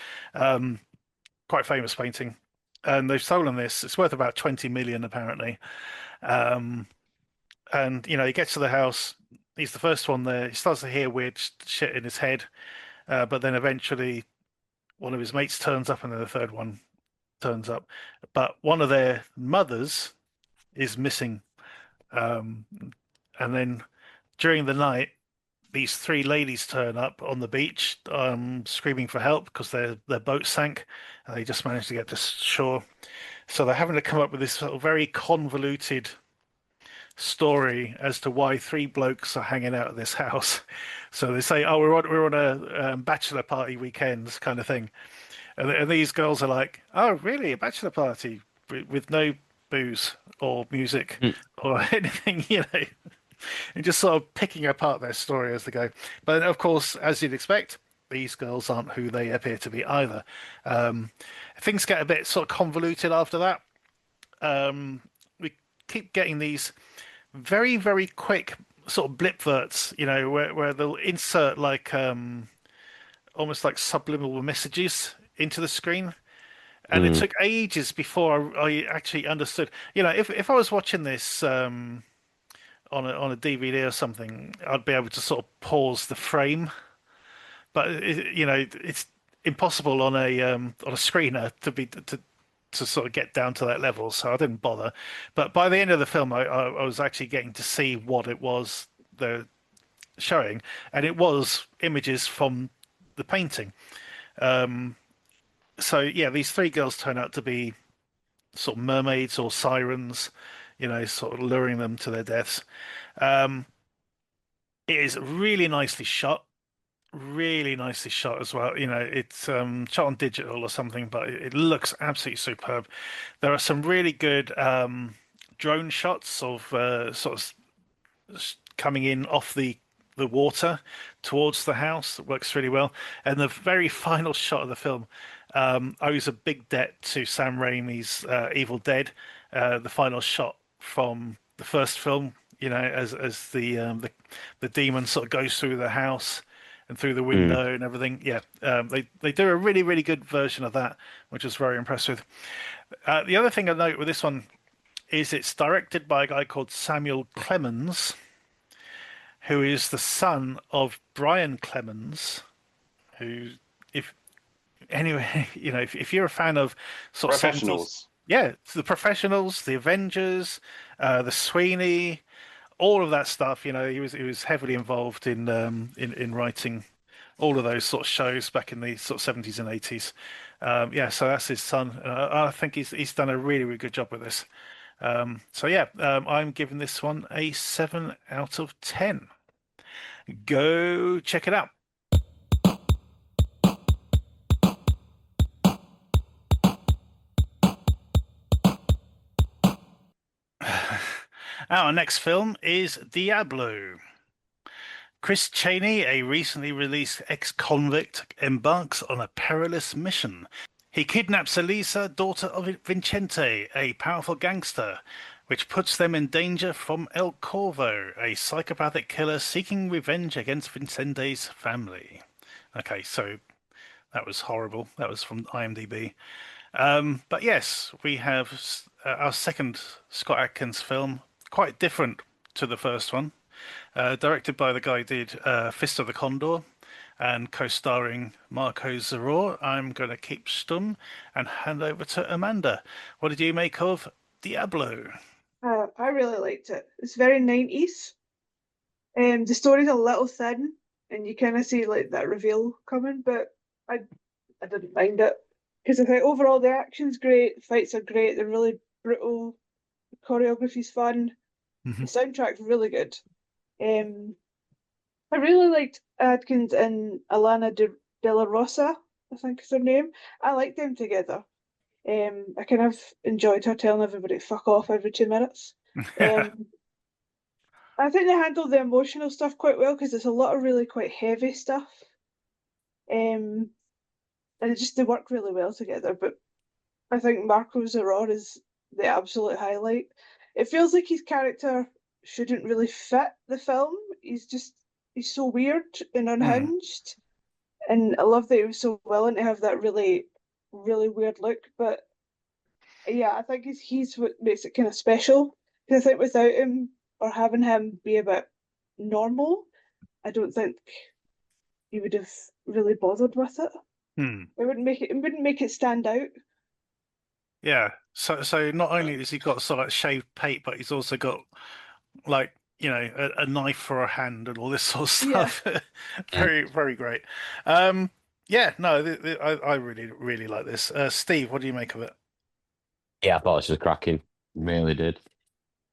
Quite famous painting, and they've stolen this. It's worth about 20 million apparently. Um, and he gets to the house. He's the first one there. He starts to hear weird shit in his head, but then eventually one of his mates turns up, and then the third one turns up. But one of their mothers is missing. Um, and then during the night, these 3 ladies turn up on the beach, screaming for help because their boat sank, and they just managed to get to shore. So they're having to come up with this sort of very convoluted story as to why 3 blokes are hanging out at this house. So they say, "Oh, we're on a bachelor party weekends kind of thing," and these girls are like, "Oh, really? A bachelor party with no booze or music or anything?" And just sort of picking apart their story as they go. But of course, as you'd expect, these girls aren't who they appear to be either. Things get a bit sort of convoluted after that. We keep getting these very, very quick sort of blipverts, where they'll insert like almost like subliminal messages into the screen. And it took ages before I actually understood. If I was watching this on a DVD or something, I'd be able to sort of pause the frame. But it's impossible on a screener to sort of get down to that level, so I didn't bother. But by the end of the film, I was actually getting to see what it was they're showing, and it was images from the painting. So yeah, these 3 girls turn out to be sort of mermaids or sirens, sort of luring them to their deaths. It is really nicely shot as well. It's shot on digital or something, but it looks absolutely superb. There are some really good drone shots of sort of coming in off the the water towards the house. It works really well. And the very final shot of the film owes a big debt to Sam Raimi's Evil Dead. The final shot from the first film, as the demon sort of goes through the house and through the Mm. window and everything. Yeah, they do a really, really good version of that, which was very impressive. The other thing I note with this one is it's directed by a guy called Samuel Clemens, who is the son of Brian Clemens, who, if anyway, if you're a fan of sort of 70s, Professionals. yeah, the Professionals, the Avengers, the Sweeney, all of that stuff. He was heavily involved in writing all of those sort of shows back in the sort of 70s and 80s. Yeah, so that's his son. I think he's done a really, really good job with this. So yeah, I'm giving this one a 7 out of 10. Go check it out. Our next film is Diablo. Chris Cheney, a recently released ex-convict, embarks on a perilous mission. He kidnaps Elisa, daughter of Vincente, a powerful gangster, which puts them in danger from El Corvo, a psychopathic killer seeking revenge against Vincente's family. Okay, so that was horrible. That was from IMDb. But yes, we have our second Scott Adkins film, quite different to the first one. Directed by the guy who did Fist of the Condor and co-starring Marco Zaror. I'm going to keep stum and hand over to Amanda. What did you make of Diablo? I really liked it. It's very 90s. The story's a little thin, and you kind of see like that reveal coming, but I didn't mind it because I think overall the action's great, the fights are great, they're really brutal, the choreography's fun, the soundtrack's really good. I really liked Adkins and Alana De La Rosa, I think is her name. I liked them together. I kind of enjoyed her telling everybody to fuck off every 2 minutes. I think they handled the emotional stuff quite well because there's a lot of really quite heavy stuff. And they work really well together. But I think Marco Zaror is the absolute highlight. It feels like his character shouldn't really fit the film. He's so weird and unhinged. And I love that he was so willing to have that really, really weird look. But yeah, I think he's what makes it kind of special. Because I think without him or having him be a bit normal, I don't think you would have really bothered with it. It wouldn't make it stand out. Yeah. So not only has he got sort of shaved pate, but he's also got like a knife for a hand and all this sort of stuff. Very, very great. Yeah. No, I really, really like this. Steve, what do you make of it? Yeah, I thought this was cracking. Really did.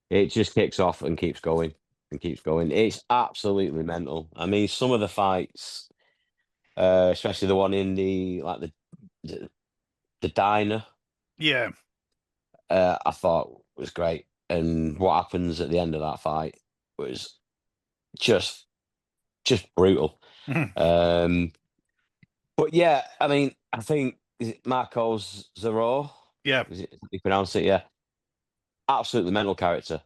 It just kicks off and keeps going and keeps going. It's absolutely mental. I mean, some of the fights, especially the one in the diner, Yeah. I thought was great. And what happens at the end of that fight was just brutal. But yeah, I mean, I think is it Marco Zaror? Yeah. Is it you pronounce it? Yeah. Absolutely mental character.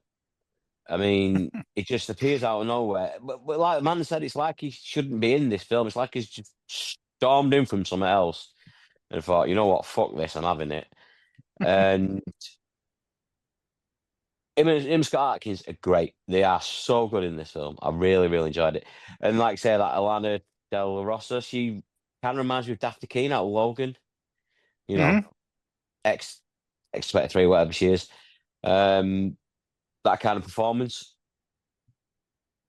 I mean, it just appears out of nowhere. But like the man said, it's like he shouldn't be in this film. It's like he's just stormed in from somewhere else and thought, you know what, fuck this, I'm having it. And him and Scott Adkins are great. They are so good in this film. I really, really enjoyed it. And like say that Alana Del Rosa, she kind of reminds me of Daphne Keane out of Logan. You know, X-23, whatever she is. That kind of performance.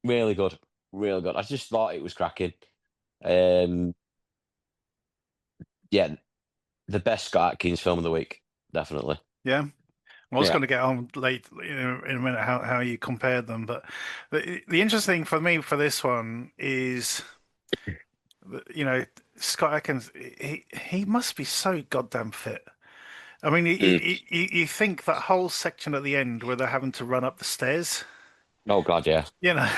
Really good. Really good. I just thought it was cracking. Yeah, the best Scott Adkins film of the week, definitely. Yeah. I was Yeah. going to get on late in a minute how you compared them, but the interesting thing for me for this one is, Scott Adkins, he must be so goddamn fit. I mean, you think that whole section at the end where they're having to run up the stairs, Oh God, yeah. You know,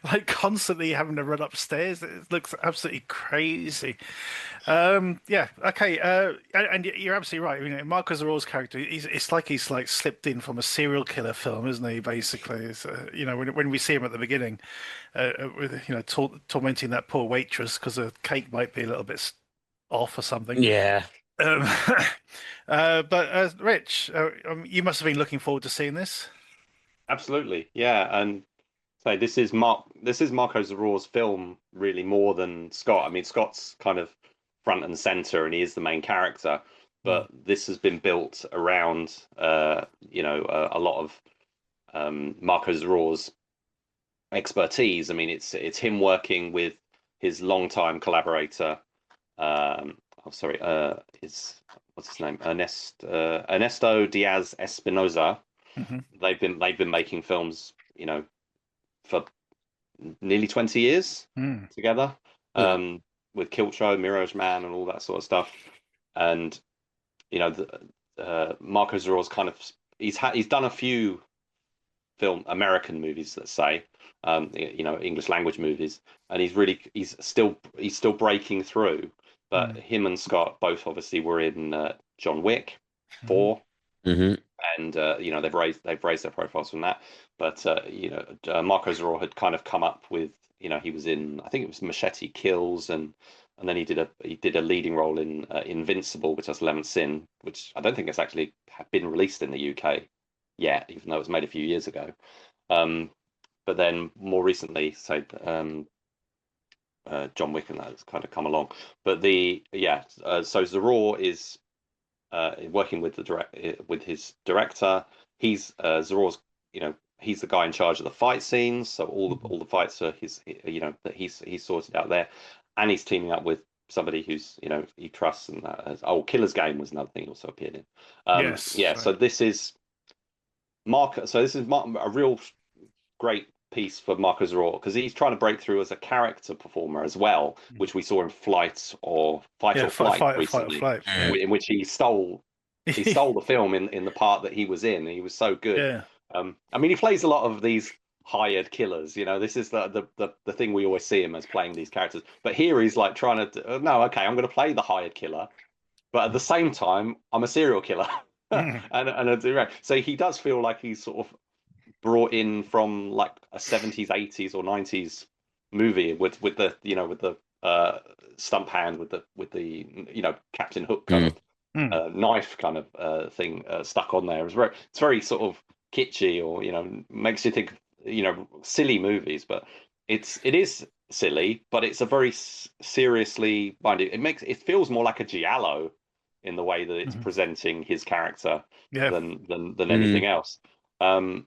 like constantly having to run upstairs. It looks absolutely crazy. Yeah, okay. And you're absolutely right. You know, Marcus Aurore's character, it's like he's like slipped in from a serial killer film, isn't he? Basically, you know, when we see him at the beginning, with tormenting that poor waitress because the cake might be a little bit off or something. Yeah. Um, but Rich, you must have been looking forward to seeing this. Absolutely, yeah. And so this is Marco Zoro's film really more than Scott. I mean, Scott's kind of front and center, and he is the main character. Mm. But this has been built around, a lot of Marco Zoro's expertise. I mean, it's him working with his longtime collaborator. Oh, sorry, his what's his name? Ernesto Diaz Espinosa. Hmm. They've been making films, for nearly 20 years Mm. together, Yeah. with Kiltro, Mirage Man, and all that sort of stuff. And Marco Zoro's kind of he's done a few American movies, let's say, English language movies, and he's still breaking through. But Mm. him and Scott both obviously were in John Wick Hmm. 4, Hmm. and they've raised their profiles from that. But Marco Zorro had kind of come up with, he was in, I think it was Machete Kills, and then he did a leading role in Invincible, which I still haven't seen, which I don't think it's actually been released in the UK yet, even though it was made a few years ago. But then more recently, so John Wick and that has kind of come along. But so Zorro is working with with his director. He's Zorro's, he's the guy in charge of the fight scenes. So all the fights are that he's sorted out there, and he's teaming up with somebody who's he trusts, and Killer's Game was another thing he also appeared in. Yes. Yeah. Right. So this is a real great piece for Marco Zorro because he's trying to break through as a character performer as well, which we saw in Fight or Flight Fight or recently, flight. Yeah. in which he stole the film in the part that he was in. He was so good. Yeah. I mean, he plays a lot of these hired killers. This is the thing we always see him as, playing these characters. But here he's like trying to no, okay, I'm going to play the hired killer, but at the same time, I'm a serial killer. Mm. and a direct. So he does feel like he's sort of brought in from like a 70s, 80s, or 90s movie with the stump hand with the Captain Hook kind of knife kind of thing stuck on there. It's very sort of kitschy, or makes you think silly movies, but it is silly, but it's a very seriously minded. It feels more like a giallo in the way that it's presenting his character than anything else. The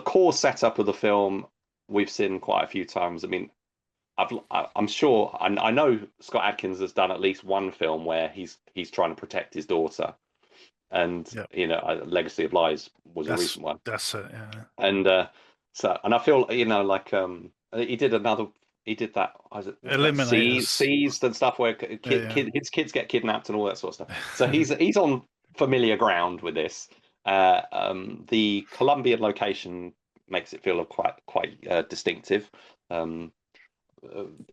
core setup of the film we've seen quite a few times. I mean, I'm sure I know Scott Adkins has done at least one film where he's trying to protect his daughter, and Legacy of Lies was a recent one. That's it. Yeah. And I feel he did that. Was it Eliminators. Seized and stuff, where his kids get kidnapped and all that sort of stuff. So he's on familiar ground with this. The Colombian location makes it feel quite distinctive.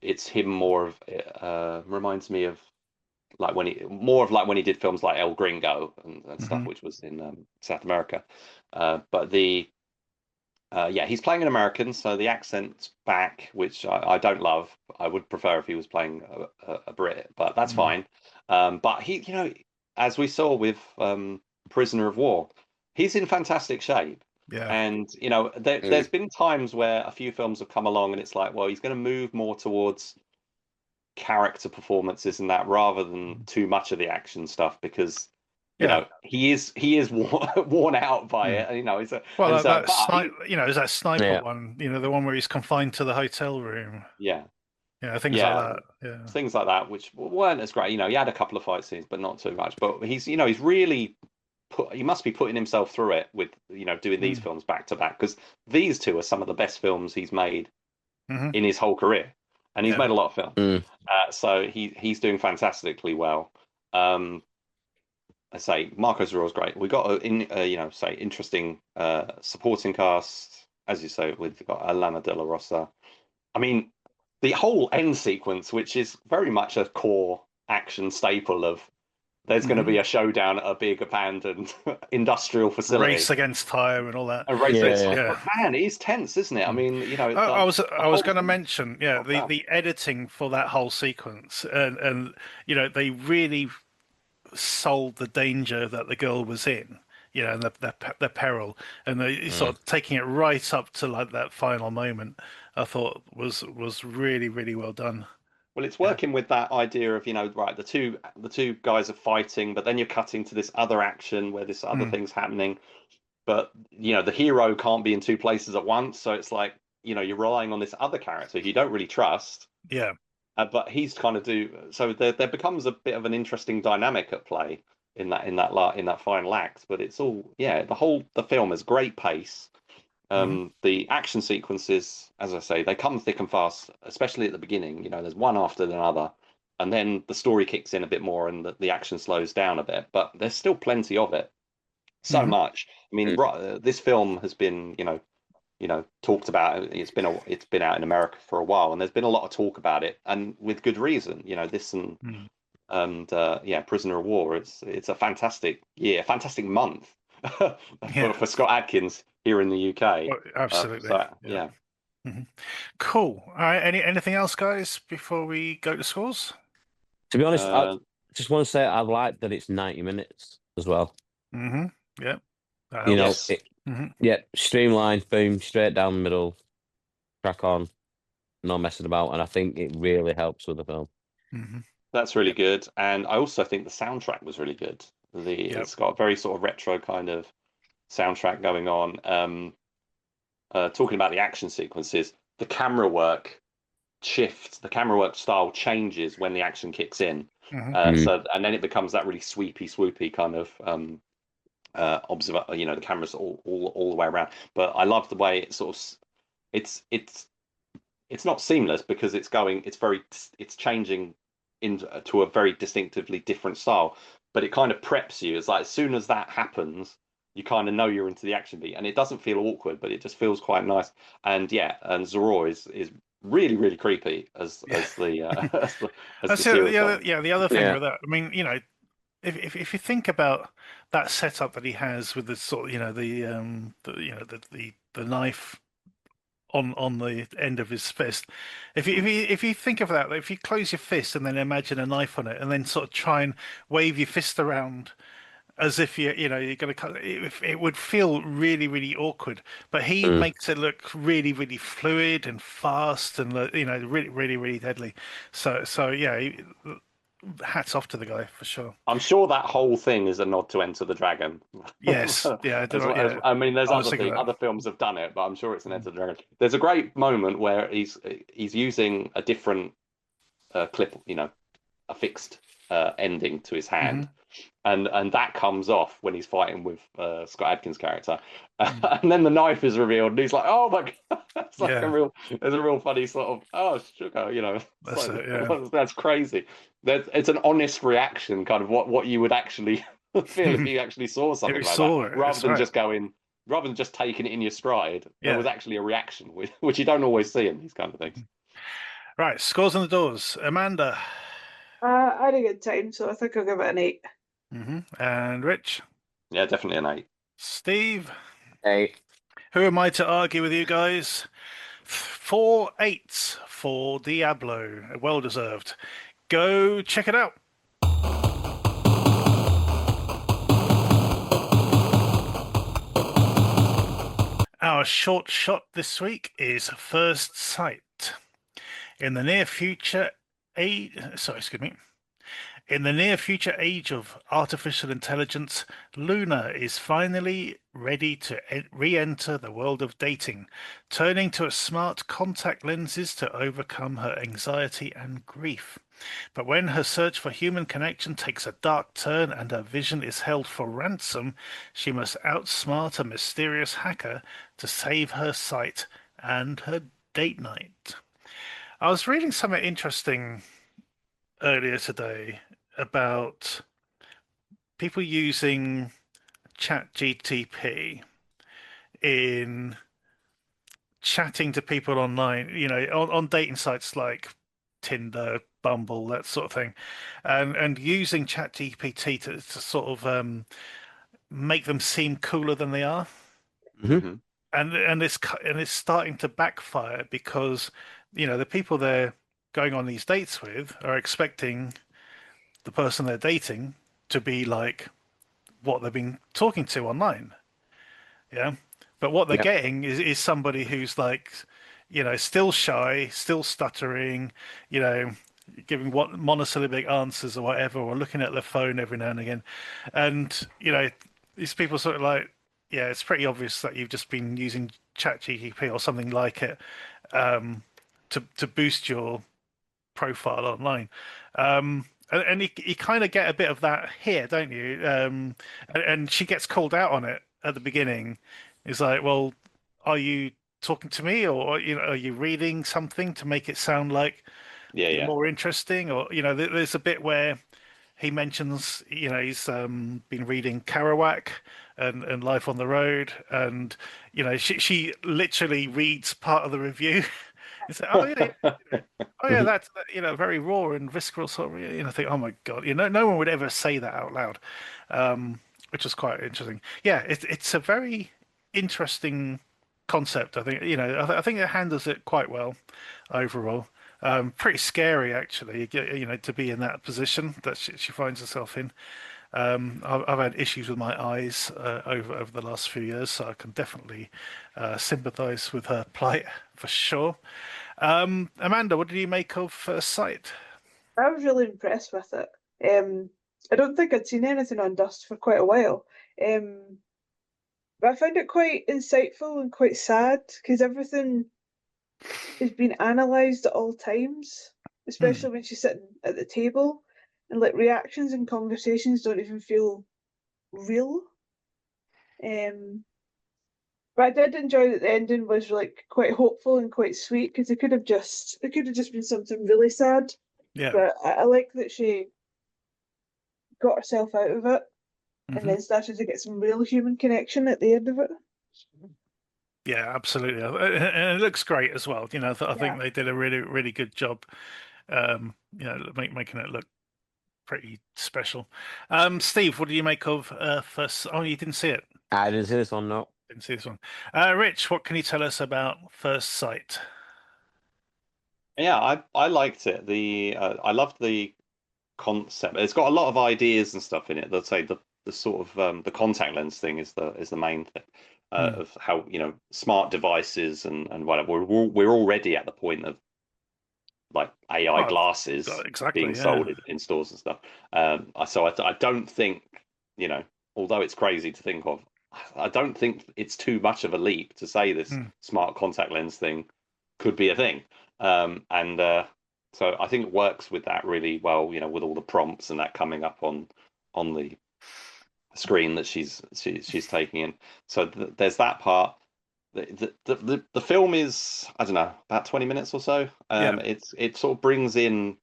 It's him more of reminds me of like when he did films like El Gringo and stuff, which was in South America. But he's playing an American, so the accent's back, which I don't love. I would prefer if he was playing a Brit, but that's fine. But he, as we saw with Prisoner of War, he's in fantastic shape. Yeah. And there's been times where a few films have come along and it's like, well, he's going to move more towards character performances and that, rather than too much of the action stuff, because he is worn out by it. And, is that sniper one, the one where he's confined to the hotel room. Things like that. Things like that, which weren't as great. He had a couple of fight scenes, but not too much. But he's really he must be putting himself through it with doing these films back to back, because these two are some of the best films he's made in his whole career, and he's made a lot of film. So he's doing fantastically well. I say Marco Zoro's great. We got interesting supporting cast, as you say. We've got Alana De La Rosa. I mean, the whole end sequence, which is very much a core action staple of there's going to be a showdown at a big abandoned industrial facility, race against time and all that. a race against time. yeah. But man, it is tense, isn't it? I mean, I was going to mention, Oh, wow. the editing for that whole sequence, and they really sold the danger that the girl was in, and the peril, and they sort of taking it right up to like that final moment. I thought was really, really well done. Well, it's working with that idea of, right, the two guys are fighting, but then you're cutting to this other action where this other thing's happening. But, the hero can't be in two places at once. So it's like, you're relying on this other character who you don't really trust. Yeah. But he's kind of so there becomes a bit of an interesting dynamic at play in that final act. But it's all, the film has great pace. The action sequences, as I say, they come thick and fast, especially at the beginning. There's one after another, and then the story kicks in a bit more, and the action slows down a bit. But there's still plenty of it. So much. I mean, this film has been, talked about. It's been out in America for a while, and there's been a lot of talk about it, and with good reason. This and Prisoner of War. It's a fantastic year, fantastic month for Scott Adkins here in the UK. Well, absolutely. Yeah. Cool. All right. Anything else, guys, before we go to scores? To be honest, I just want to say I like that it's 90 minutes as well. Yeah. Yes. Streamlined, boom, straight down the middle, crack on, no messing about, and I think it really helps with the film. That's really good, and I also think the soundtrack was really good. It's got a very sort of retro kind of soundtrack going on. Talking about the action sequences, the camera work shifts, the camera work style changes when the action kicks in. So and then it becomes that really swoopy kind of the camera's all the way around. But I love the way it sort of it's not seamless because it's changing into a very distinctively different style, but it kind of preps you. It's like as soon as that happens, you kind of know you're into the action beat, and it doesn't feel awkward, but it just feels quite nice. And Zorro is really, really creepy as the the other thing with that. I mean, if you think about that setup that he has with the sort of the knife on the end of his fist. If you think of that, if you close your fist and then imagine a knife on it, and then sort of try and wave your fist around as if you're going to cut it would feel really, really awkward. But he makes it look really, really fluid and fast, and really, really, really deadly. So hats off to the guy for sure. I'm sure that whole thing is a nod to Enter the Dragon. Yes, I mean, there's other films have done it, but I'm sure it's an Enter the Dragon. There's a great moment where he's using a different clip, a fixed ending to his hand, and that comes off when he's fighting with Scott Adkins' character, and then the knife is revealed, and he's like, "Oh my god!" It's like there's a real funny sort of, "Oh sugar," that's crazy. It's an honest reaction, kind of what you would actually feel if you actually saw something like that, rather than just taking it in your stride. There was actually a reaction, which you don't always see in these kind of things. Right, scores on the doors. Amanda. I had a good time, so I think I'll give it an 8. And Rich? Yeah, definitely an 8. Steve? 8. Who am I to argue with you guys? 4 8s for Diablo. Well deserved. Go check it out. Our short shot this week is First Sight. In the near future age of artificial intelligence, Luna is finally ready to re-enter the world of dating, turning to smart contact lenses to overcome her anxiety and grief. But when her search for human connection takes a dark turn and her vision is held for ransom, she must outsmart a mysterious hacker to save her sight and her date night. I was reading something interesting earlier today about people using ChatGTP in chatting to people online, on dating sites like Tinder, Bumble, that sort of thing, and using ChatGPT to sort of make them seem cooler than they are. Mhm. And it's starting to backfire because the people they're going on these dates with are expecting the person they're dating to be like what they've been talking to online. Yeah. But what they're Yeah. getting is somebody who's like, still shy, still stuttering, you know, giving what monosyllabic answers or whatever, or looking at their phone every now and again. And, these people sort of like, yeah, it's pretty obvious that you've just been using ChatGPT or something like it to boost your profile online. And you kind of get a bit of that here, don't you? And she gets called out on it at the beginning. It's like, well, are you talking to me, or are you reading something to make it sound like Yeah, you're yeah. more interesting? Or there's a bit where he mentions, he's been reading Kerouac and Life on the Road, and she literally reads part of the review. It's like, oh yeah, oh yeah, that's very raw and visceral sort of. Think, oh my God, no one would ever say that out loud, which is quite interesting. Yeah, it's a very interesting concept. I think I think it handles it quite well overall. Pretty scary actually, to be in that position that she finds herself in. I've had issues with my eyes over the last few years, so I can definitely sympathise with her plight for sure. Amanda, what did you make of First Sight? I was really impressed with it. I don't think I'd seen anything on Dust for quite a while. But I found it quite insightful and quite sad because everything is being analysed at all times, especially when she's sitting at the table, and like reactions and conversations don't even feel real. But I did enjoy that the ending was like quite hopeful and quite sweet because it could have just been something really sad. Yeah. But I like that she got herself out of it and Hmm. then started to get some real human connection at the end of it. Yeah, absolutely. And it looks great as well. I Yeah. think they did a really, really good job, making it look pretty special. Steve, what do you make of First? Oh, you didn't see it. I didn't see this one, no. Didn't see this one. Rich, what can you tell us about First Sight? Yeah, I liked it. I loved the concept. It's got a lot of ideas and stuff in it. Let's say the sort of the contact lens thing is the main thing of how smart devices and whatever. We're already at the point of like AI Oh, glasses being exactly. Yeah. sold in stores and stuff. So I don't think although it's crazy to think of, I don't think it's too much of a leap to say this Mm. smart contact lens thing could be a thing. And so I think it works with that really well, with all the prompts and that coming up on the screen that she's taking in. So there's that part. The film is, I don't know, about 20 minutes or so. Yeah. It sort of brings in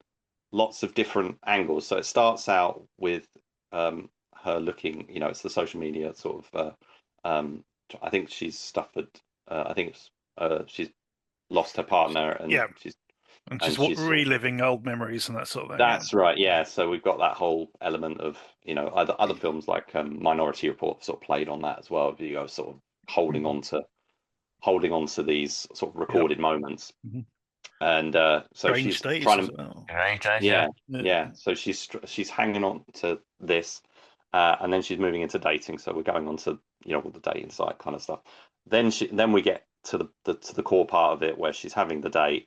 lots of different angles. So it starts out with her looking, it's the social media sort of. I think she's suffered. I think she's lost her partner, and Yeah. she's And and just she's sort of, reliving old memories and that sort of thing. that's right, yeah. So we've got that whole element of other films like Minority Report sort of played on that as well. You go sort of holding on to these sort of Yeah. recorded moments, Mhm. and so Strange she's days trying as to. well. Right, Yeah, Yeah. yeah. So she's hanging on to this, and then she's moving into dating. So we're going on to all the dating site kind of stuff. Then we get to the core part of it where she's having the date,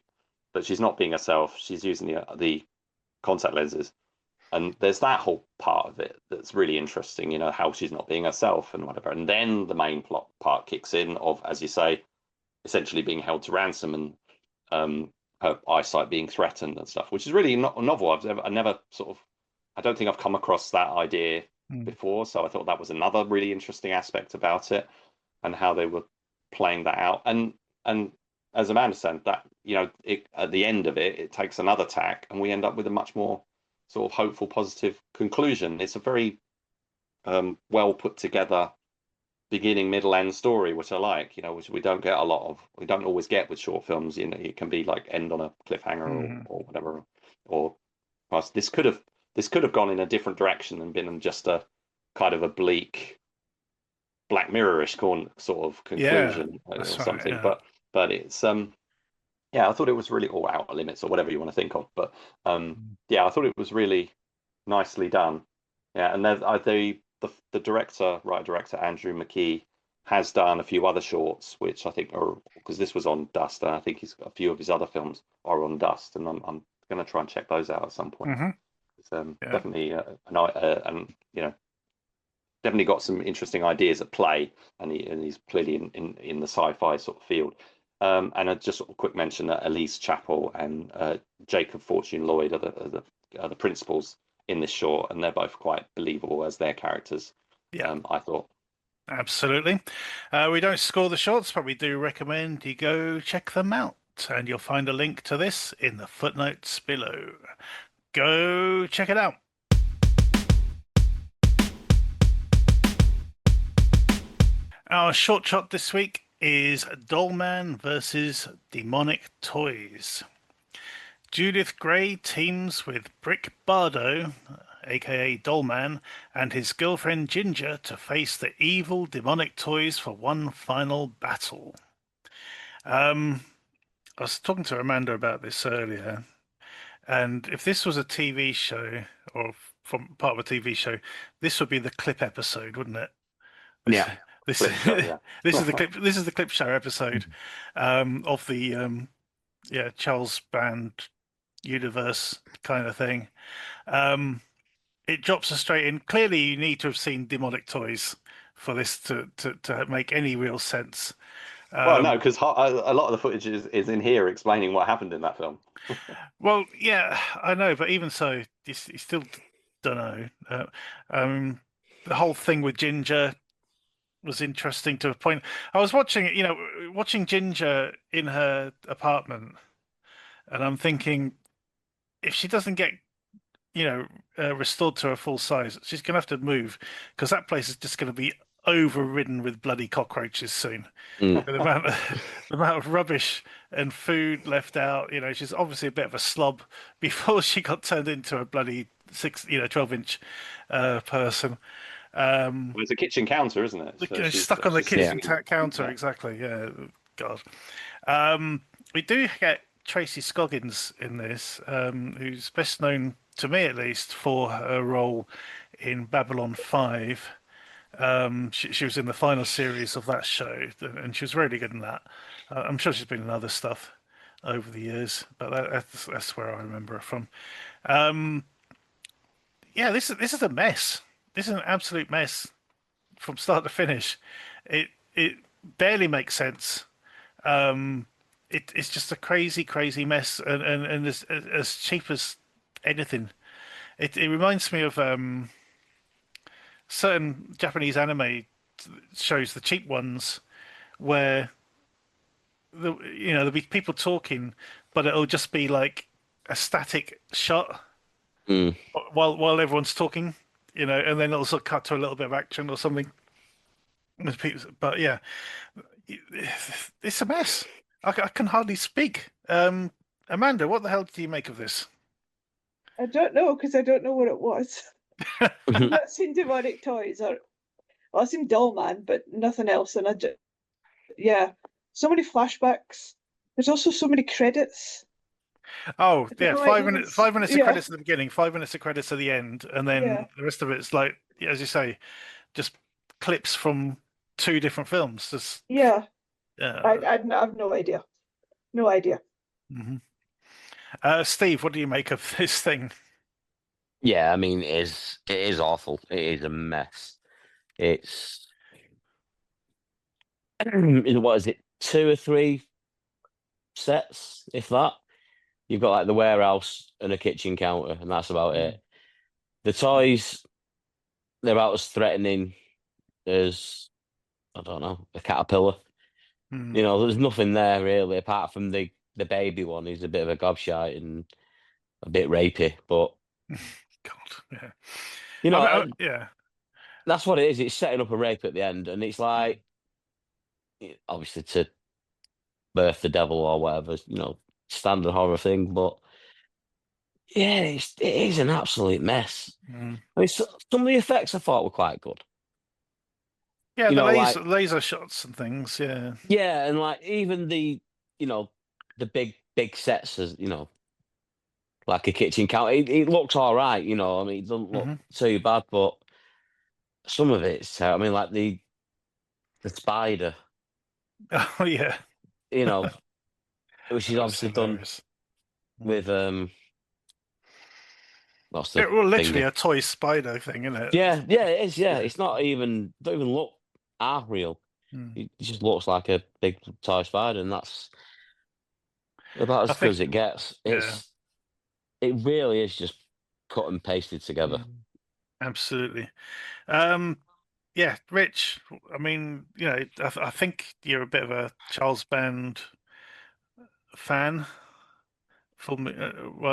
but she's not being herself. She's using the contact lenses, and there's that whole part of it that's really interesting. How she's not being herself and whatever. And then the main plot part kicks in of, as you say, essentially being held to ransom and her eyesight being threatened and stuff, which is really not novel. I never sort of, I don't think I've come across that idea Mm. before. So I thought that was another really interesting aspect about it and how they were playing that out. And as Amanda said, that at the end of it, it takes another tack, and we end up with a much more sort of hopeful, positive conclusion. It's a very well put together beginning, middle, end story, which I like. Which we don't get a lot of. We don't always get with short films. It can be like end on a cliffhanger or whatever. Or this could have gone in a different direction and been just a kind of a bleak Black Mirror-ish sort of conclusion or something. Right, yeah. But it's I thought it was really, or Outer Limits or whatever you want to think of. But I thought it was really nicely done. Yeah, and the writer-director Andrew McKee has done a few other shorts, which I think are, because this was on Dust, and I think a few of his other films are on Dust, and I'm going to try and check those out at some point. It's definitely definitely got some interesting ideas at play, and he's clearly in the sci-fi sort of field. And I just sort of quick mention that Elise Chappell and Jacob Fortune Lloyd are the principals in this short, and they're both quite believable as their characters. Yeah, I thought. Absolutely. We don't score the shorts, but we do recommend you go check them out, and you'll find a link to this in the footnotes below. Go check it out. Our short shot this week is Dollman versus Demonic Toys. Judith Gray teams with Brick Bardo, aka Dollman, and his girlfriend Ginger to face the evil demonic toys for one final battle. I was talking to Amanda about this earlier, and if this was a TV show or from part of a TV show, this would be the clip episode, wouldn't it? This is the clip. This is the clip show episode of the Charles Band universe kind of thing. It drops us straight in. Clearly, you need to have seen Demonic Toys for this to make any real sense. Well, no, because a lot of the footage is in here explaining what happened in that film. Well, yeah, I know, but even so, you still don't know. The whole thing with Ginger was interesting to a point. I was watching Ginger in her apartment, and I'm thinking, if she doesn't get, restored to her full size, she's going to have to move, because that place is just going to be overridden with bloody cockroaches soon. The amount of rubbish and food left out. She's obviously a bit of a slob before she got turned into a bloody 12-inch person. Well, it's a kitchen counter, isn't it? So she's stuck on the kitchen counter, exactly. Yeah, God. We do get Tracy Scoggins in this, who's best known, to me at least, for her role in Babylon 5. She was in the final series of that show, and she was really good in that. I'm sure she's been in other stuff over the years, but that's where I remember her from. This is a mess. This is an absolute mess from start to finish. It barely makes sense. It's just a crazy mess, and as cheap as anything. It reminds me of certain Japanese anime shows, the cheap ones, where there'll be people talking, but it'll just be like a static shot while everyone's talking, and then it'll sort of cut to a little bit of action or something. But yeah, it's a mess. I can hardly speak. Amanda, what the hell do you make of this? I don't know, because I don't know what it was. I've not seen Demonic Toys, I've seen Dollman, but nothing else. And so many flashbacks. There's also so many credits. Oh yeah, 5 minutes. 5 minutes of credits at the beginning, 5 minutes of credits at the end, and then the rest of it's like, as you say, just clips from 2 different films. I have no idea. No idea. Mm-hmm. Steve, what do you make of this thing? Yeah, I mean, it is awful. It is a mess. It's what is it, 2 or 3 sets, if that? You've got like the warehouse and a kitchen counter, and that's about it. The toys, they're about as threatening as, I don't know, a caterpillar. There's nothing there really, apart from the baby one. He's a bit of a gobshite and a bit rapey, but God, yeah. That's what it is. It's setting up a rape at the end, and it's like, obviously to birth the devil or whatever, standard horror thing. But yeah, it is an absolute mess. Mm. I mean, some of the effects I thought were quite good. Yeah, You the know, like laser shots and things. Yeah. yeah, and like even the big sets as like a kitchen counter. It looks all right. I mean, it doesn't look hmm too bad, but some of it's. I mean, like the spider. Oh yeah, You know, which is that was obviously done hilarious. with what's the Well, literally thing? a toy spider thing, isn't it? Yeah, it is. Yeah, it's not even don't even look half real. Mm. It just looks like a big toy spider, and that's about I as good think, as it gets. yeah, It really is just cut and pasted together. absolutely. Yeah, Rich. I mean, I think you're a bit of a Charles Band fan. Well,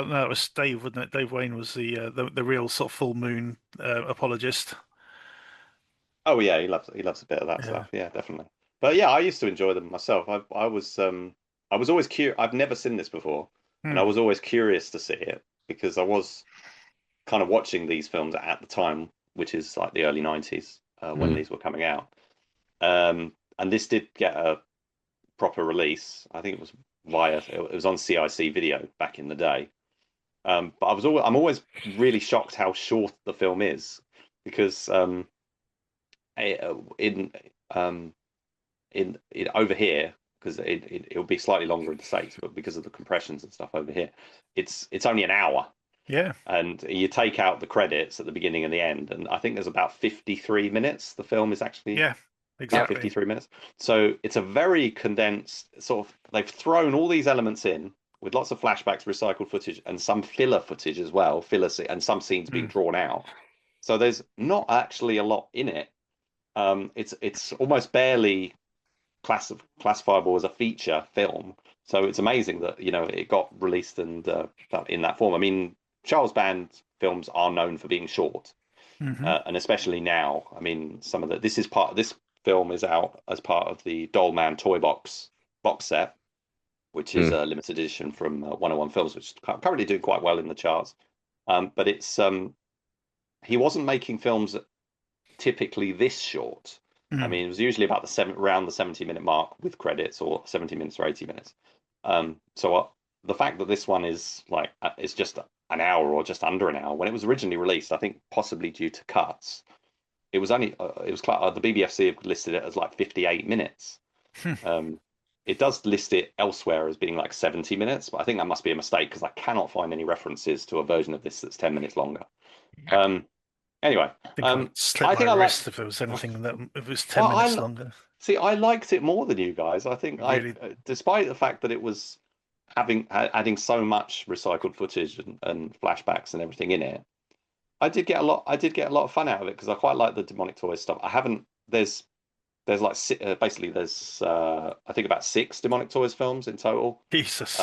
no, it was Dave, wasn't it? Dave Wayne was the real sort of full moon apologist. Oh yeah, he loves a bit of that Yeah. stuff. Yeah, definitely. But yeah, I used to enjoy them myself. I was always curious. I've never seen this before, and I Hmm. was always curious to see it because I was kind of watching these films at the time, which is like the early 90s when Mm. these were coming out. And this did get a proper release. I think it was it was on CIC video back in the day. But I'm always really shocked how short the film is because in over here because it'll be slightly longer in the States, but because of the compressions and stuff over here, it's only an hour. Yeah. And you take out the credits at the beginning and the end, and I think there's about 53 minutes. The film is actually Yeah. about Exactly. 53 minutes. So it's a very condensed sort of, they've thrown all these elements in with lots of flashbacks, recycled footage, and some filler footage as well, and some scenes being Mm. drawn out. So there's not actually a lot in it. It's almost barely classifiable as a feature film. So it's amazing that it got released and in that form. I mean, Charles Band films are known for being short, hmm and especially now. I mean, this film is out as part of the Doll Man Toy Box set, which is Mm. a limited edition from 101 Films, which is currently doing quite well in the charts. But he wasn't making films typically this short. I Mm. mean, it was usually about around the 70-minute mark with credits, or 70 minutes or 80 minutes. So the fact that this one is it's just an hour or just under an hour when it was originally released, I think possibly due to cuts, it was only the BBFC have listed it as like 58 minutes. It does list it elsewhere as being like 70 minutes, but I think that must be a mistake because I cannot find any references to a version of this that's 10 minutes longer. Anyway, I think I'd slip I my think I like. wrist if it was anything that if it was 10 Well, minutes longer. see. I liked it more than you guys. I think Really. despite the fact that it was adding so much recycled footage and flashbacks and everything in it, I did get a lot. I did get a lot of fun out of it because I quite like the demonic toys stuff. I haven't. There's like basically there's I think about 6 demonic toys films in total. Jesus.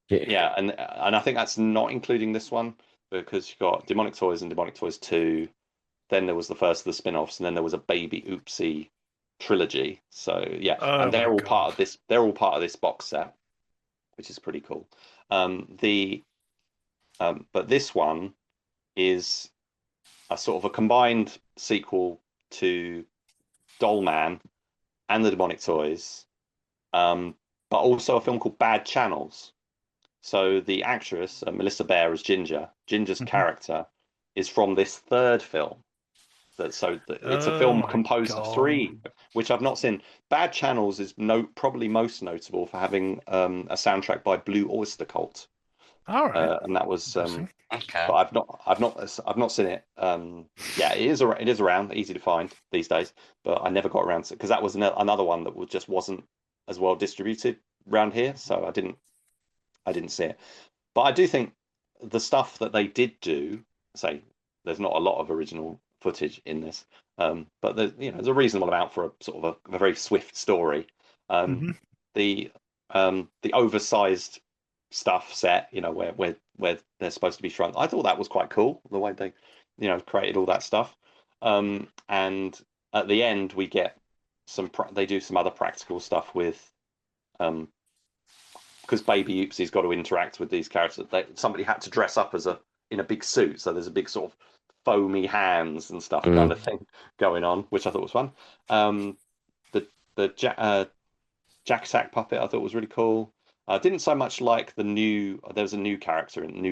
Yeah, and I think that's not including this one because you've got Demonic Toys and Demonic Toys 2. Then there was the first of the spin-offs, and then there was a Baby Oopsie trilogy. So yeah, Oh and they're my all God. part of this. They're all part of this box set, which is pretty cool. But this one is a sort of a combined sequel to Doll Man and the Demonic Toys, but also a film called Bad Channels. So the actress, Melissa Bear as Ginger's Mhm. character is from this third film. It's a Oh film my composed of God. 3, which I've not seen. Bad Channels is probably most notable for having a soundtrack by Blue Oyster Cult, All right. and that was. Interesting. Okay. But I've not seen it. Yeah, it is around, easy to find these days. But I never got around to it because that was another one that just wasn't as well distributed around here, so I didn't see it. But I do think the stuff that they did do, say, there's not a lot of original footage in this, but there's a reasonable amount for a sort of a very swift story. Mhm. The oversized stuff set, where they're supposed to be shrunk. I thought that was quite cool, the way they, created all that stuff. And at the end, we get they do some other practical stuff with, because Baby Oopsie's got to interact with these characters. Somebody had to dress up in a big suit, so there's a big sort of foamy hands and stuff kind of thing going on, which I thought was fun. The Jack Attack puppet I thought was really cool. I didn't so much like there's a new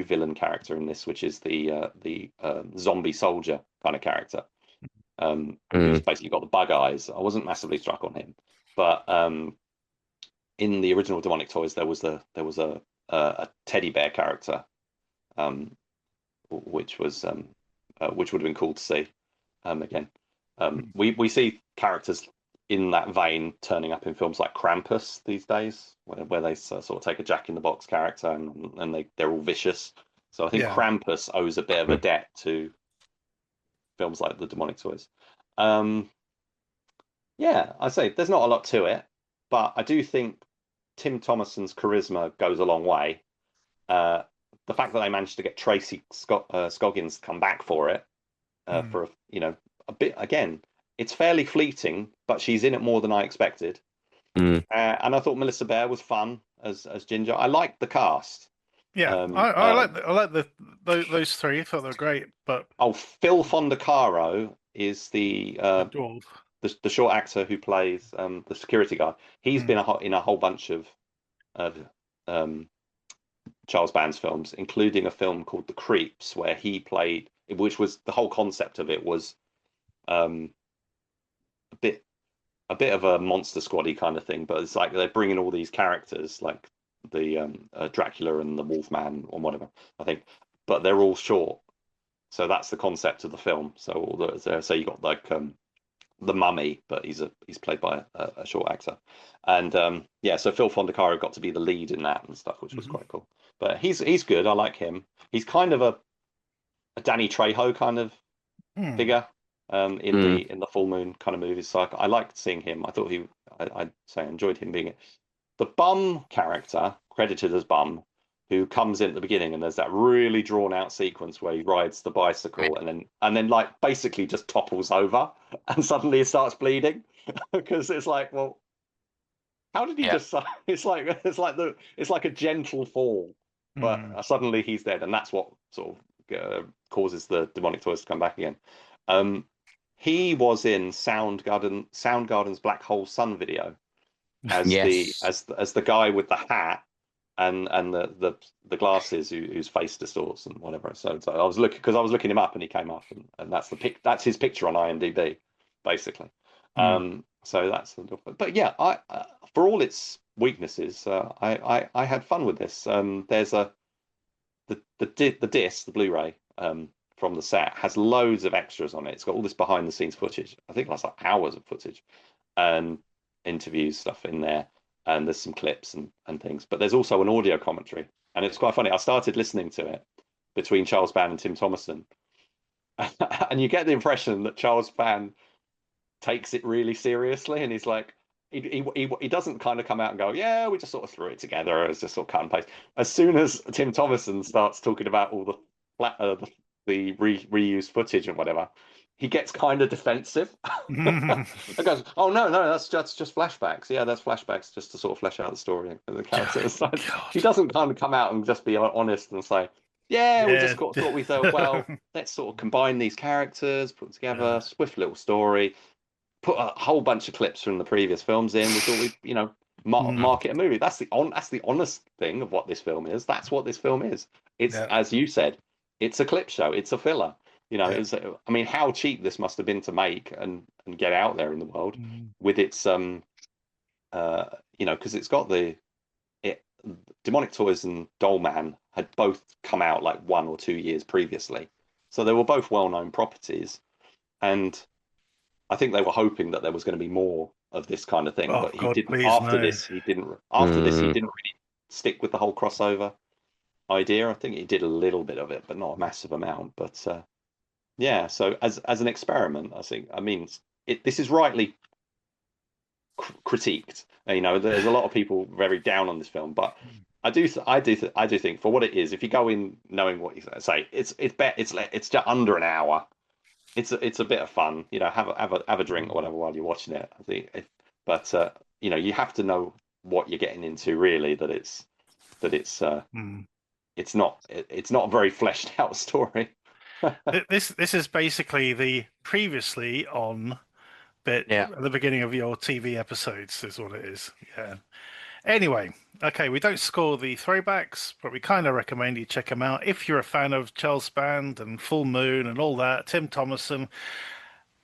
villain character in this, which is the zombie soldier kind of character, who's basically got the bug eyes. I wasn't massively struck on him, but in the original Demonic Toys there was a teddy bear character, which would have been cool to see. Again, we see characters in that vein turning up in films like Krampus these days, where they sort of take a Jack in the Box character and they're all vicious. So I think Krampus owes a bit of a debt to films like the Demonic Toys. I say there's not a lot to it, but I do think Tim Thomason's charisma goes a long way. The fact that they managed to get Tracy Scoggins to come back for it, for a bit again. It's fairly fleeting, but she's in it more than I expected. And I thought Melissa Bear was fun as Ginger. I liked the cast. Yeah, I like those three. I thought they were great. But Phil Fondacaro is the dwarf. The short actor who plays the security guard. He's been in a whole bunch of Charles Band's films, including a film called The Creeps, where he played, which was the whole concept of it was a bit of a Monster Squad-y kind of thing, but it's like they're bringing all these characters like the Dracula and the Wolfman or whatever, I think, but they're all short. So that's the concept of the film. So you got like the Mummy, but he's played by a short actor, and so Phil Fondacaro got to be the lead in that and stuff, which was quite cool. But he's good. I like him. He's kind of a Danny Trejo kind of figure. In the Full Moon kind of movies, so I liked seeing him. I thought I enjoyed him being it. The bum character, credited as Bum, who comes in at the beginning, and there's that really drawn out sequence where he rides the bicycle and then like basically just topples over, and suddenly it starts bleeding because it's like, well, how did he just? It's like a gentle fall, but suddenly he's dead, and that's what sort of causes the Demonic Toys to come back again. He was in Soundgarden's Black Hole Sun video as the guy with the hat and the glasses whose face distorts and whatever. So I was looking him up, and he came up, and that's his picture on IMDb, basically. So that's but yeah, I for all its weaknesses, I had fun with this. There's the disc, the Blu-ray, from the set has loads of extras on it. It's got all this behind the scenes footage. I think that's like hours of footage and interviews stuff in there. And there's some clips and things. But there's also an audio commentary. And it's quite funny. I started listening to it between Charles Band and Tim Thomason. And you get the impression that Charles Band takes it really seriously. And he's like, he doesn't kind of come out and go, yeah, we just sort of threw it together. It's just sort of cut and paste. As soon as Tim Thomason starts talking about all the reused footage and whatever, he gets kind of defensive. It goes, oh no, that's just flashbacks. Yeah, that's flashbacks just to sort of flesh out the story and the characters. He doesn't kind of come out and just be honest and say, we just thought we thought, well, let's sort of combine these characters, put them together, swift little story, put a whole bunch of clips from the previous films in. We thought we'd market a movie. That's the honest thing of what this film is. That's what this film is. It's as you said. It's a clip show. It's a filler. I mean, how cheap this must have been to make and get out there in the world with its, because it's got Demonic Toys and Doll Man had both come out like 1 or 2 years previously. So they were both well-known properties. And I think they were hoping that there was going to be more of this kind of thing. But he didn't. After this, he didn't really stick with the whole crossover idea. I think he did a little bit of it, but not a massive amount. But so as an experiment, this is rightly critiqued. There's a lot of people very down on this film, but I do think for what it is, if you go in knowing what you say, it's just under an hour. it's a bit of fun. You know, have a drink or whatever while you're watching it. I think, but you know, you have to know what you're getting into. Really, that it's it's not a very fleshed out story. This is basically the previously on bit at the beginning of your TV episodes, is what it is. Yeah. Anyway, okay, we don't score the throwbacks, but we kind of recommend you check them out if you're a fan of Charles Band and Full Moon and all that. Tim Thomerson,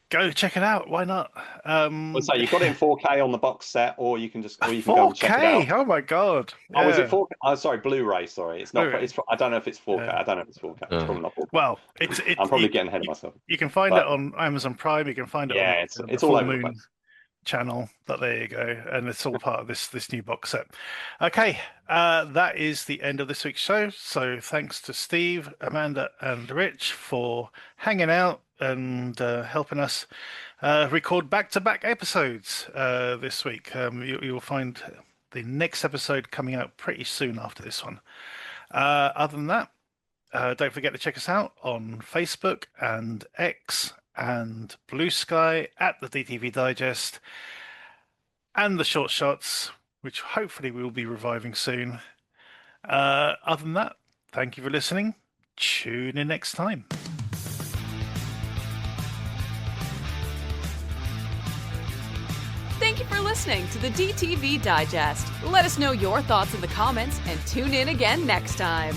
go check it out. Why not? So you've got it in 4K on the box set, or you can go and 4K. check it out. Oh my god! Oh, is it 4K? Oh, sorry, Blu-ray. Sorry, it's not. Blu-ray. I don't know if it's 4K. Yeah. I don't know if it's 4K. It's probably not 4K. Well, I'm probably getting ahead of myself. You can find it on Amazon Prime. You can find it. Yeah, on it's the all Full over the Moon place. channel, but there you go, and it's all part of this new box set. Okay, that is the end of this week's show. So thanks to Steve, Amanda, and Rich for hanging out and helping us record back-to-back episodes this week. You'll find the next episode coming out pretty soon after this one. Other than that, don't forget to check us out on Facebook and X and Blue Sky at the DTV Digest and the Short Shots, which hopefully we will be reviving soon. Other than that, thank you for listening. Tune in next time. Thank you for listening to the DTV Digest. Let us know your thoughts in the comments and tune in again next time.